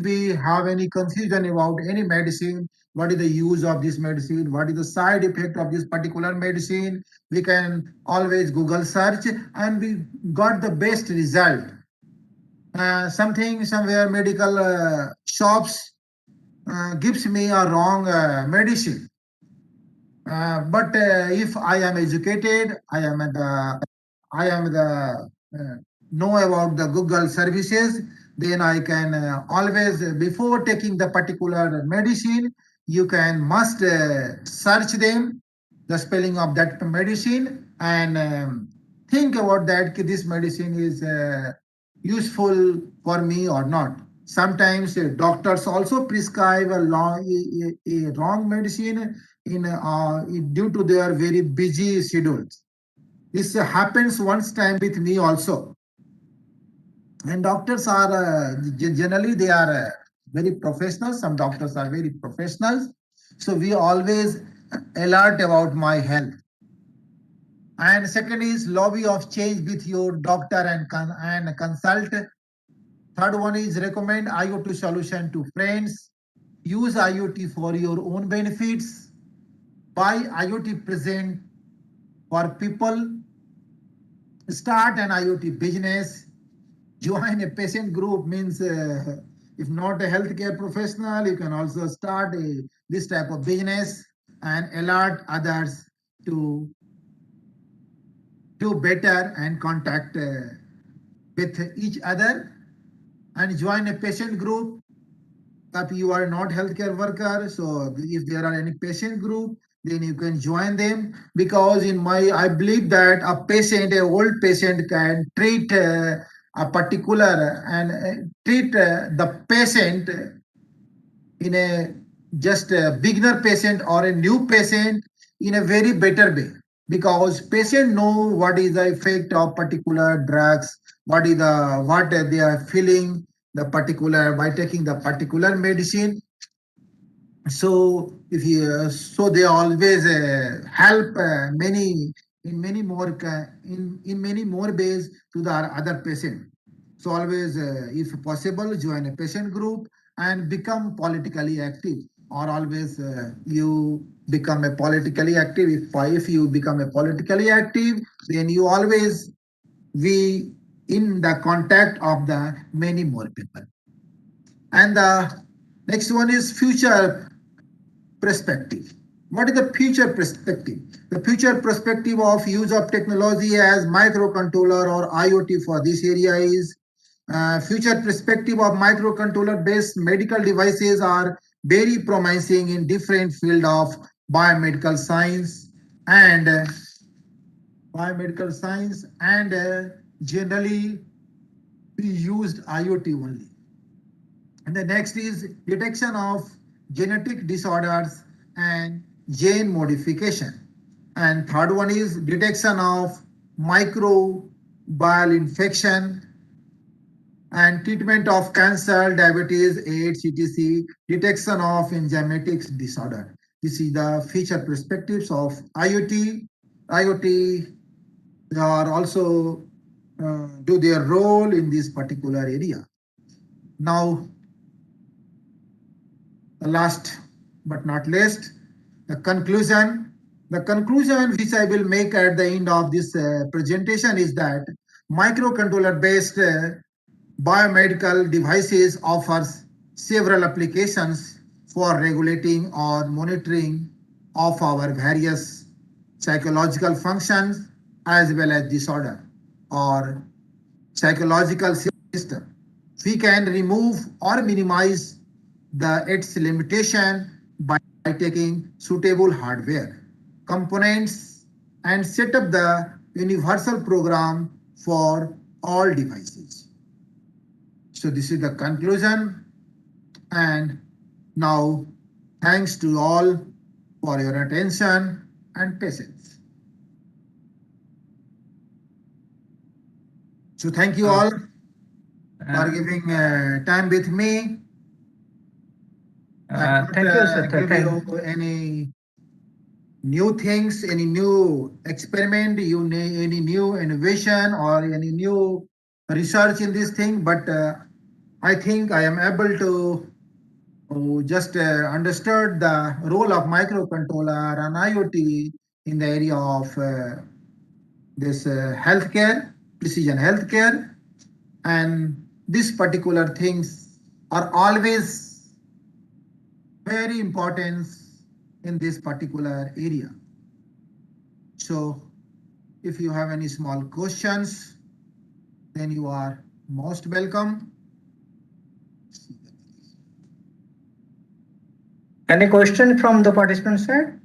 we have any confusion about any medicine, what is the use of this medicine, what is the side effect of this particular medicine, we can always Google search, and we got the best result. Something somewhere medical shops gives me a wrong medicine. But if I am educated, I am the know about the Google services, then I can always before taking the particular medicine, you can must search them, the spelling of that medicine, and think about that this medicine is useful for me or not. Sometimes doctors also prescribe a wrong medicine due to their very busy schedules. This happens once time with me also. And doctors are generally they are very professional. Some doctors are very professionals. So we always alert about my health. And second is lobby of change with your doctor and consult. Third one is recommend IoT solution to friends. Use IoT for your own benefits. Buy IoT present for people. Start an IoT business. Join a patient group means if not a healthcare professional, you can also start this type of business and alert others to do better and contact with each other, and join a patient group. If you are not healthcare worker, so if there are any patient group, then you can join them, because I believe that a old patient can treat a particular and treat the patient in a just a beginner patient or a new patient in a very better way, because patient know what is the effect of particular drugs, what they are feeling the particular by taking the particular medicine. So if you so they always help many more in many more ways to the other patient. So always if possible join a patient group and become politically active, or always you become a politically active. If you become a politically active, then you always be in the contact of the many more people. And the next one is future perspective. What is the future perspective? The future perspective of use of technology as microcontroller or IoT for this area is future perspective of microcontroller based medical devices are very promising in different field of biomedical science and biomedical science and generally we used IoT only. And the next is detection of genetic disorders and gene modification. And third one is detection of microbial infection and treatment of cancer, diabetes, AIDS, etc., detection of enzymatic disorder. This is the feature perspectives of IoT. IoT are also do their role in this particular area. Now, the last but not least, the conclusion. The conclusion which I will make at the end of this presentation is that microcontroller-based biomedical devices offers several applications for regulating or monitoring of our various psychological functions as well as disorder or psychological system. We can remove or minimize its limitation by taking suitable hardware, components, and set up the universal program for all devices. So this is the conclusion. And now, thanks to all for your attention and patience. So thank you all for giving time with me. Thank you, sir. Give you any new things, any new experiment, any new innovation or any new research in this thing, but I think I am able to just understood the role of microcontroller and IoT in the area of this healthcare, precision healthcare, and these particular things are always very important in this particular area. So if you have any small questions, then you are most welcome. Any question from the participant side?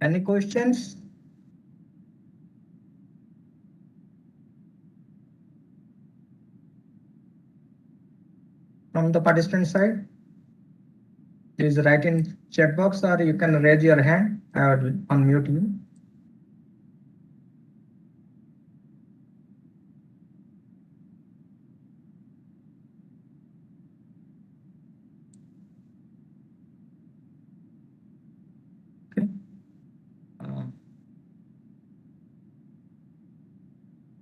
Any questions? From the participant side? Please write in chat box or you can raise your hand. I will unmute you. Okay.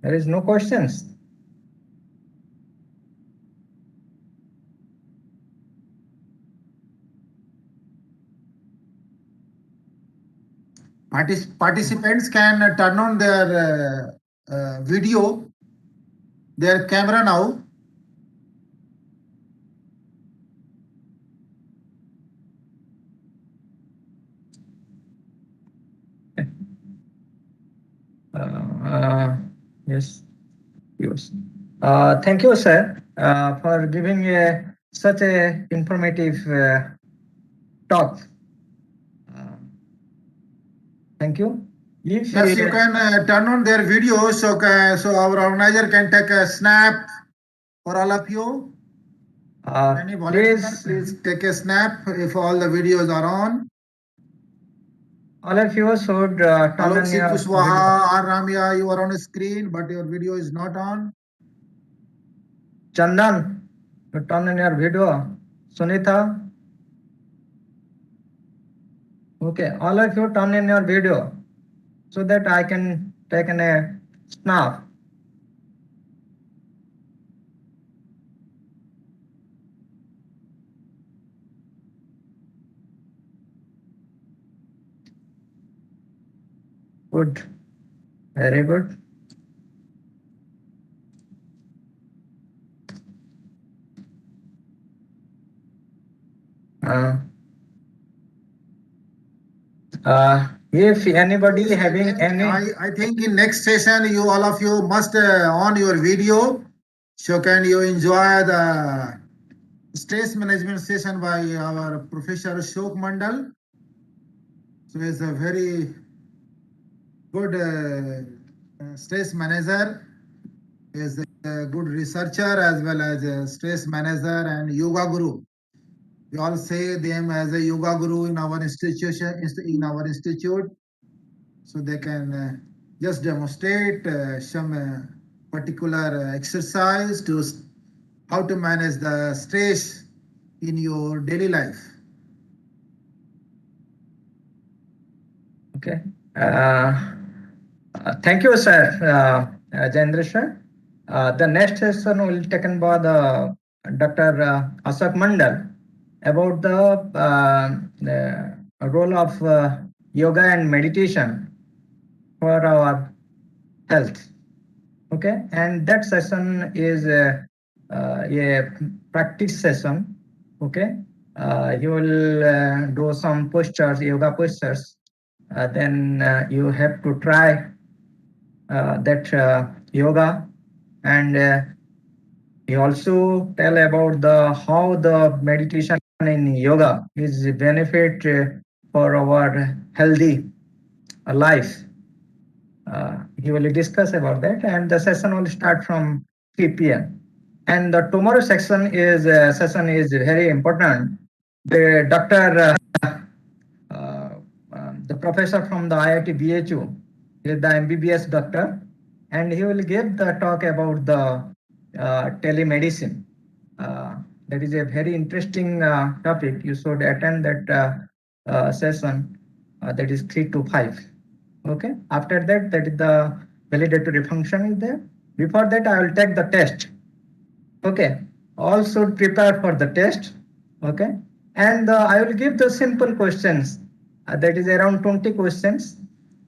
There is no questions. Participants can turn on their video, their camera now. Yes. Thank you, sir, for giving such a informative talk. Thank you. If Yes, you can turn on their video so our organizer can take a snap for all of you. Any volunteer, please take a snap if all the videos are on. All of you should turn on Alok your Kushwaha, R. Ramya, you are on screen, but your video is not on. Chandan, you turn on your video. Sunita. Okay, all of you turn in your video so that I can take a snap. Good. Very good. If anybody having any, I think in next session, you all of you must on your video. So can you enjoy the stress management session by our Professor Ashok Mandal. So he's a very good stress manager. He is a good researcher as well as a stress manager and yoga guru. We all say them as a yoga guru in our institution, in our institute. So they can just demonstrate some particular exercise to how to manage the stress in your daily life. Okay. Thank you, sir, Jayendra sir. The next session will be taken by the Dr. Ashok Mandal about the role of yoga and meditation for our health. Okay, and that session is a practice session. Okay, you will do some postures, yoga postures. Then you have to try that yoga, and he also tell about the how the meditation in yoga is benefit for our healthy life. He will discuss about that, and the session will start from 3 p.m. And the tomorrow session is very important. The doctor, the professor from the IIT BHU, is the MBBS doctor, and he will give the talk about the telemedicine. That is a very interesting topic. You should attend that session. That is 3 to 5. Okay. After that, that is the validatory function is there. Before that, I will take the test. Okay. All should prepare for the test. Okay. And I will give the simple questions. That is around 20 questions.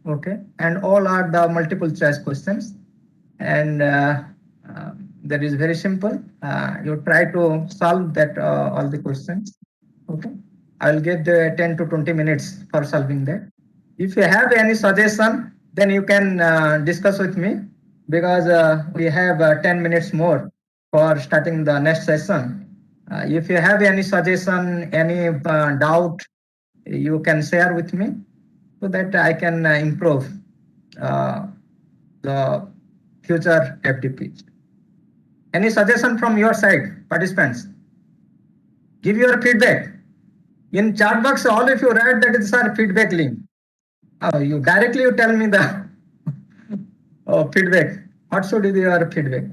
Okay. And all are the multiple choice questions. And that is very simple. You try to solve that all the questions. Okay. I will give the 10 to 20 minutes for solving that. If you have any suggestion, then you can discuss with me, because we have 10 minutes more for starting the next session. If you have any suggestion, any doubt, you can share with me so that I can improve the future FDP. Any suggestion from your side, participants? Give your feedback. In chat box, all if you write that is our feedback link. You directly tell me the feedback. What should be your feedback?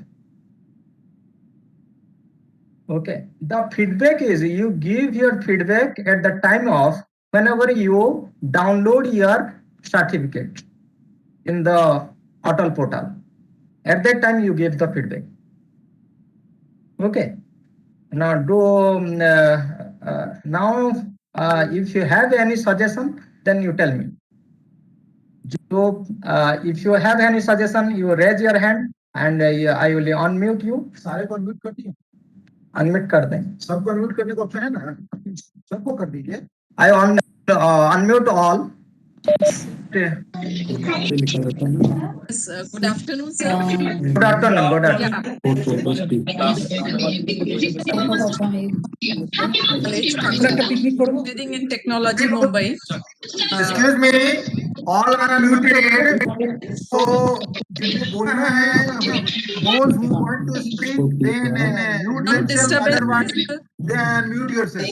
Okay. The feedback is you give your feedback at the time of whenever you download your certificate in the Atal portal. At that time, you give the feedback. Okay. Now, if you have any suggestion, then you tell me. So, if you have any suggestion, you raise your hand and I will unmute you. सारे को unmute कर दिए? Unmute कर दें. सबको unmute करने को option है ना? सबको कर दीजिए. I unmute all. Yes, good afternoon, sir. Good afternoon. Good afternoon. College Engineering and Technology, Mumbai. Excuse me, all are unmuted. So, जिनको बोलना है, those who want to speak, then mute No themselves. disturbance. Otherwise, then mute yourself.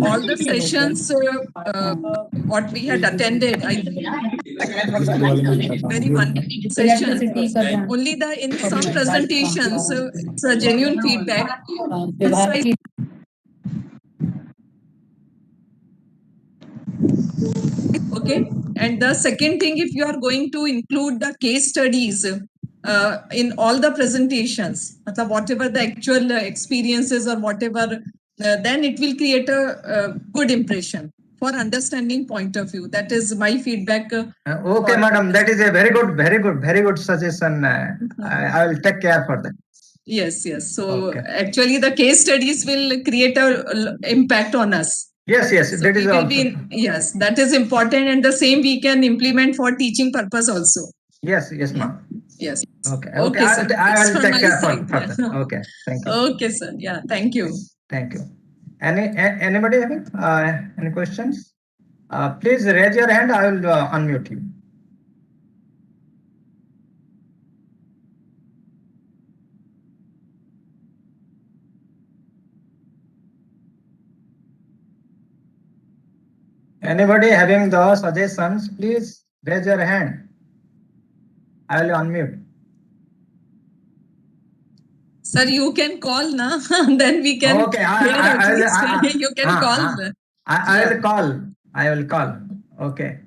All the sessions what we had attended, I very one session. Only in some presentations, it's a genuine feedback. Okay. And the second thing, if you are going to include the case studies in all the presentations, whatever the actual experiences or whatever, then it will create a good impression for understanding point of view. That is my feedback. Okay, madam, that is a very good suggestion. I will take care for that. Yes. So actually, the case studies will create a impact on us. Yes, So that is we will also. yes, that is important, and the same we can implement for teaching purpose also. Yes, yes, ma'am. Yes. Okay, Okay, sir. I It's will from take my care side. further. Okay, thank you. Okay, sir. Yeah, thank you. Thank you. Anybody having any questions? Please raise your hand. I will unmute you. Anybody having the suggestions, please raise your hand. I will unmute. Sir, you can call now. Then we can Okay, hear at least. You can call. I will call. I will call. Okay.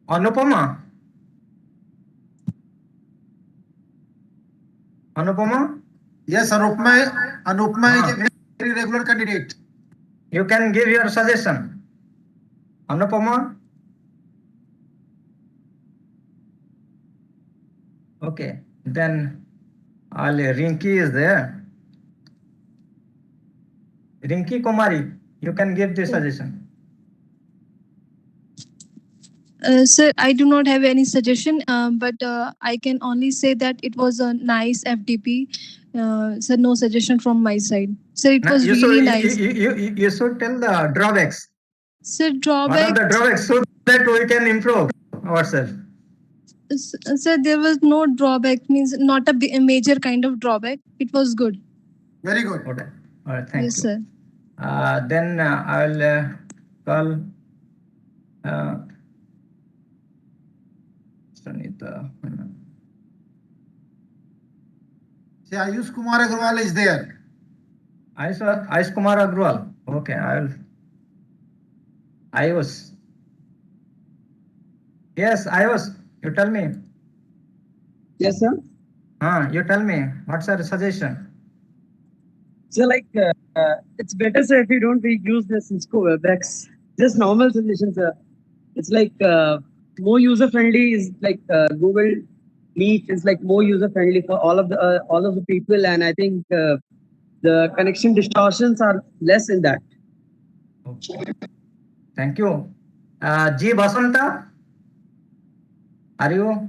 Anupama. Anupama, Yes, Anupma is a Ah. very regular candidate. you can give your suggestion. Anupama. Okay. Then Rinki is there. Rinki Kumari, you can give the suggestion. Sir, I do not have any suggestion, but I can only say that it was a nice FDP. Sir, no suggestion from my side. Sir, it was really nice. You should tell the drawbacks. Sir, What are drawback. the drawbacks so that we can improve ourselves? Sir, there was no drawback. Means not a major kind of drawback. It was good. Very good. Okay. All right. Thank Yes, you. sir. Then I will call Sanita. See, Ayush Kumar Agarwal is there. Aish Kumar Agrawal. Okay, Ayush. Yes, Ayush. You tell me. Yes, sir. You tell me. What's your suggestion? So, it's better, sir, if you don't use the Cisco WebEx. Just normal solution, sir. It's more user friendly. Is Google Meet is more user friendly for all of the people, and I think the connection distortions are less in that. Okay. Thank you. G. Basanta, are you?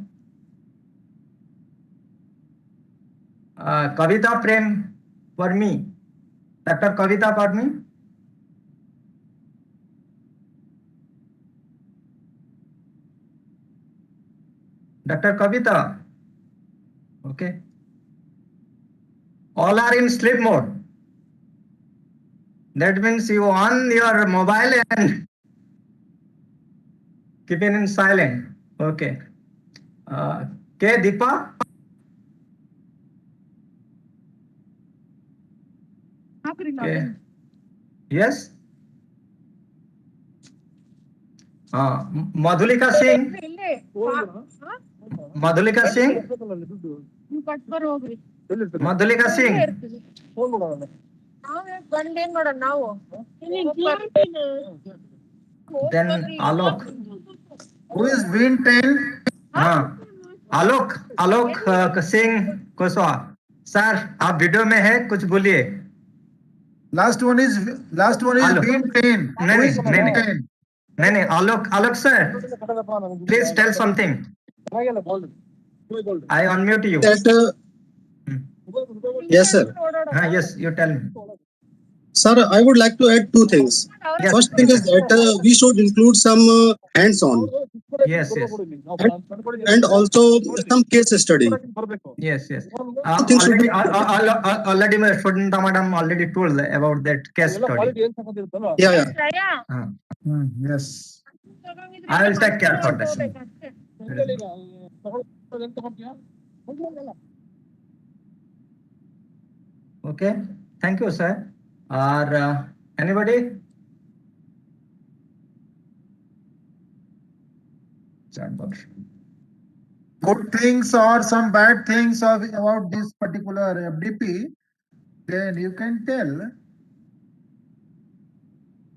Kavita Prem Parmi. Dr. Kavita Parmi. Dr. Kavita. Okay. All are in sleep mode. That means you on your mobile and keep it in silent. Okay. K. Deepa. Okay. Yes. Madhulika Singh. Madhulika Singh. Madhulika Singh. Then Alok. Who is Win 10? Alok Singh Kushwaha sir आप video में है कुछ बोलिए Last one is Alok. Win 10. Who is Win 10? नहीं Alok sir please tell something I unmute you Yes, sir. yes you tell me Sir, I would like to add two things. Yes. First thing is that we should include some hands-on yes and also some case study. yes Things should be- already my student madam already told about that case study Yeah. Yes. I will take care for this okay thank you sir or anybody chat box Good things or some bad things about this particular FDP, then you can tell.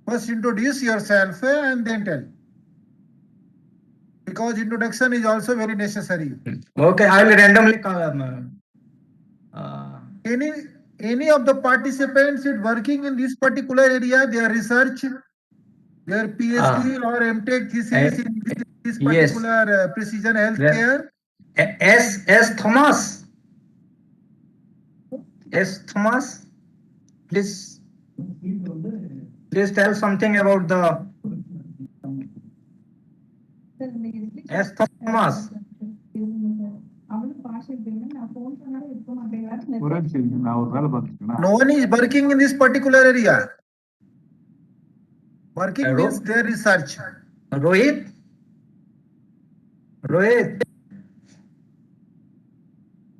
First introduce yourself and then tell. Because introduction is also very necessary. okay I will randomly call Any of the participants is working in this particular area, their research Your PhD or MTech thesis in this yes. particular precision healthcare. S. Thomas. S. Thomas, please tell something about the S. Thomas. No one is working in this particular area. Working means their research. Rohit.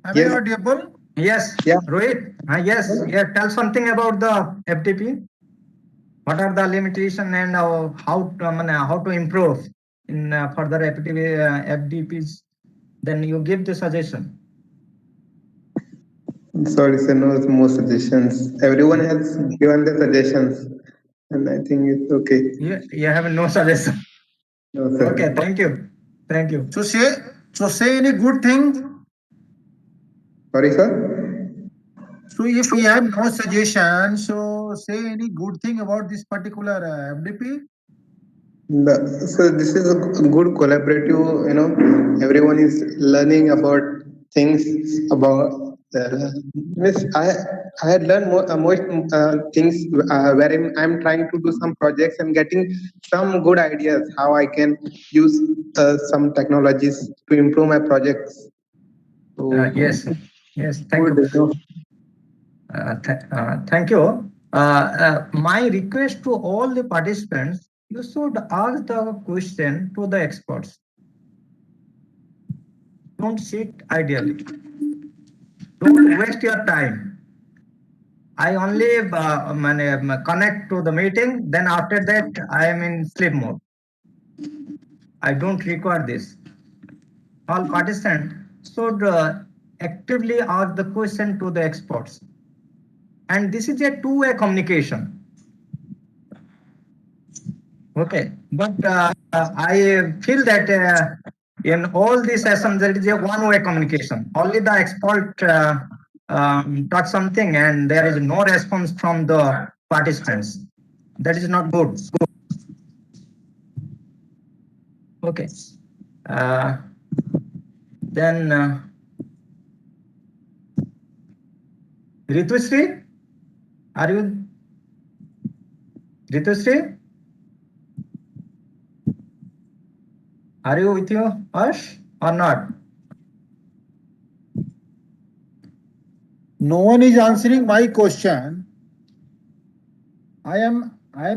Am Yes. I audible? Yes. Yeah. Rohit. Yes. Yeah. Tell something about the FTP. What are the limitations and how to improve in further FDPs? Then you give the suggestion. Sorry, sir, no more suggestions. Everyone has given the suggestions, and I think it's okay. You have no suggestion. No, sir. Okay. Thank you. So say any good thing. Sorry, sir. So if you have no suggestion, so say any good thing about this particular FDP. So this is a good collaborative. Everyone is learning about things about. Miss, I had learned most things wherein I'm trying to do some projects and getting some good ideas how I can use some technologies to improve my projects. So, Yes. Thank good, you. Thank you. My request to all the participants: you should ask the question to the experts. Don't sit ideally. Don't waste your time. I only connect to the meeting. Then after that, I am in sleep mode. I don't require this. All participants should actively ask the question to the experts. And this is a two-way communication. Okay, but I feel that in all these sessions there is a one-way communication. Only the expert talks something and there is no response from the participants. That is not good. Okay. Then Ritushree, are you Ritushree? Are you with us or not? No one is answering my question. I am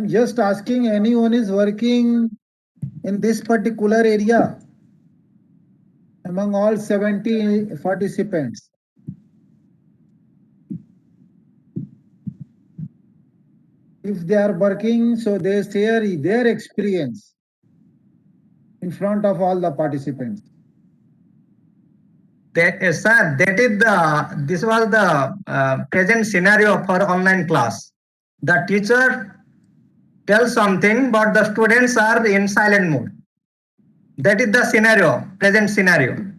just asking anyone is working in this particular area among all 70 participants. If they are working, so they share their experience in front of all the participants. Sir, this was the present scenario for online class. The teacher tells something, but the students are in silent mode. That is the scenario, present scenario.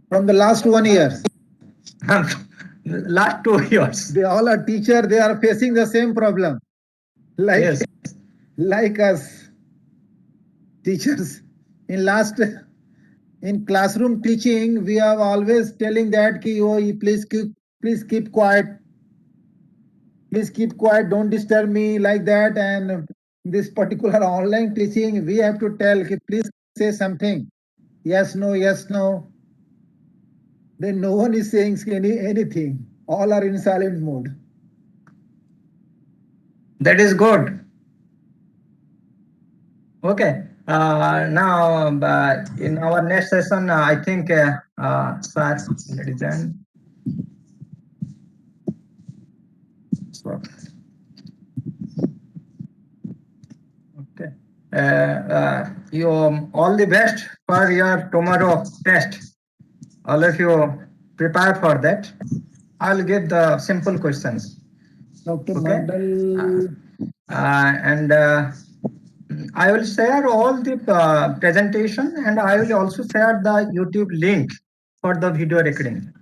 From the last 1 year. Last 2 years. They all are teacher, they are facing the same problem. Like us teachers. In classroom teaching, we are always telling that please keep quiet. Please keep quiet, don't disturb me like that. And this particular online teaching, we have to tell, please say something. Yes, no. Then no one is saying anything. All are in silent mode. That is good. Okay. Now, in our next session, I think, ladies and okay. You all the best for your tomorrow test. All of you prepare for that. I'll give the simple questions. Dr. Okay. Mandal. And I will share all the presentation and I will also share the YouTube link for the video recording.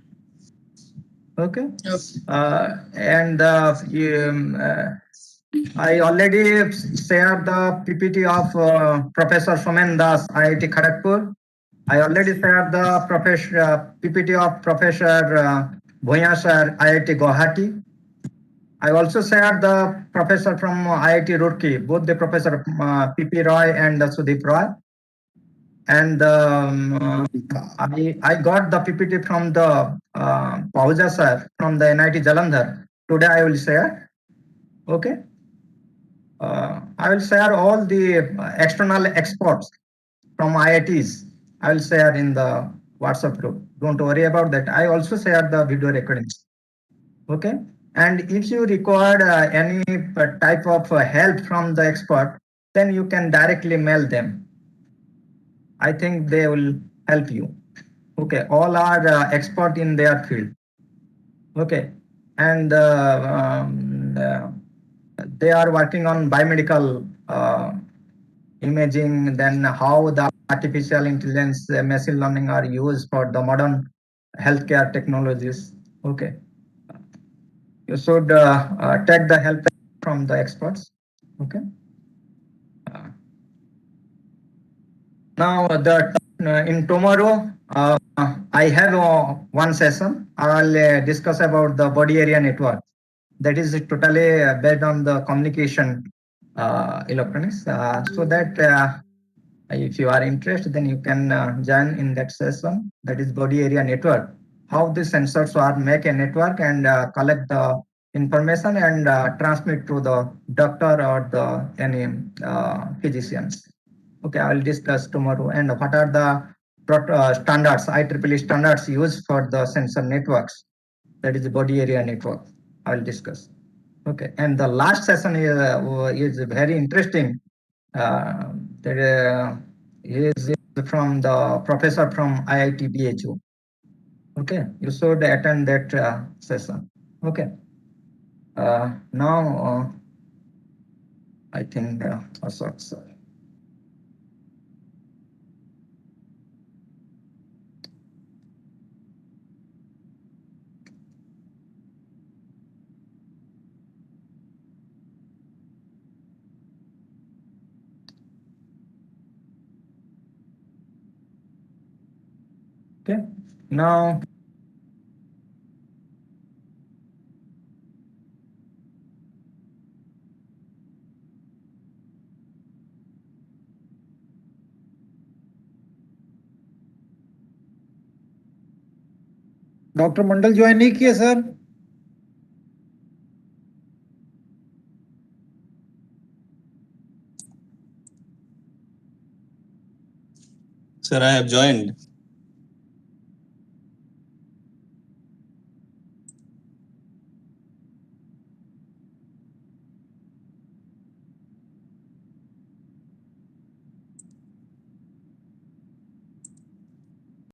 Okay. And I already shared the PPT of Professor Somen Das, IIT Kharagpur. I already shared the PPT of Professor Bhuya sir, IIT Guwahati. I also shared the professor from IIT Roorkee, both the Professor PP Roy and Sudeep Roy. And I got the PPT from the Pahuja sir from the NIT Jalandhar. Today I will share. Okay. I will share all the external experts from IITs. I will share in the WhatsApp group. Don't worry about that. I also share the video recordings. Okay. And if you require any type of help from the expert, then you can directly mail them. I think they will help you. Okay. All are expert in their field. Okay. And they are working on biomedical imaging, then how the artificial intelligence, machine learning are used for the modern healthcare technologies. Okay. You should take the help from the experts. Okay. Now in tomorrow, I have one session. I will discuss about the body area network. That is totally based on the communication electronics. So that if you are interested, then you can join in that session. That is body area network. How the sensors are make a network and collect the information and transmit to the doctor or the any physicians. Okay, I will discuss tomorrow. And what are the standards, IEEE standards used for the sensor networks? That is the body area network. I will discuss. Okay, and the last session is very interesting. That is from the professor from IIT BHU. Okay, you should attend that session. Okay. Now I think sorry. Okay, now doctor Mandal join नहीं किए sir. Sir, I have joined.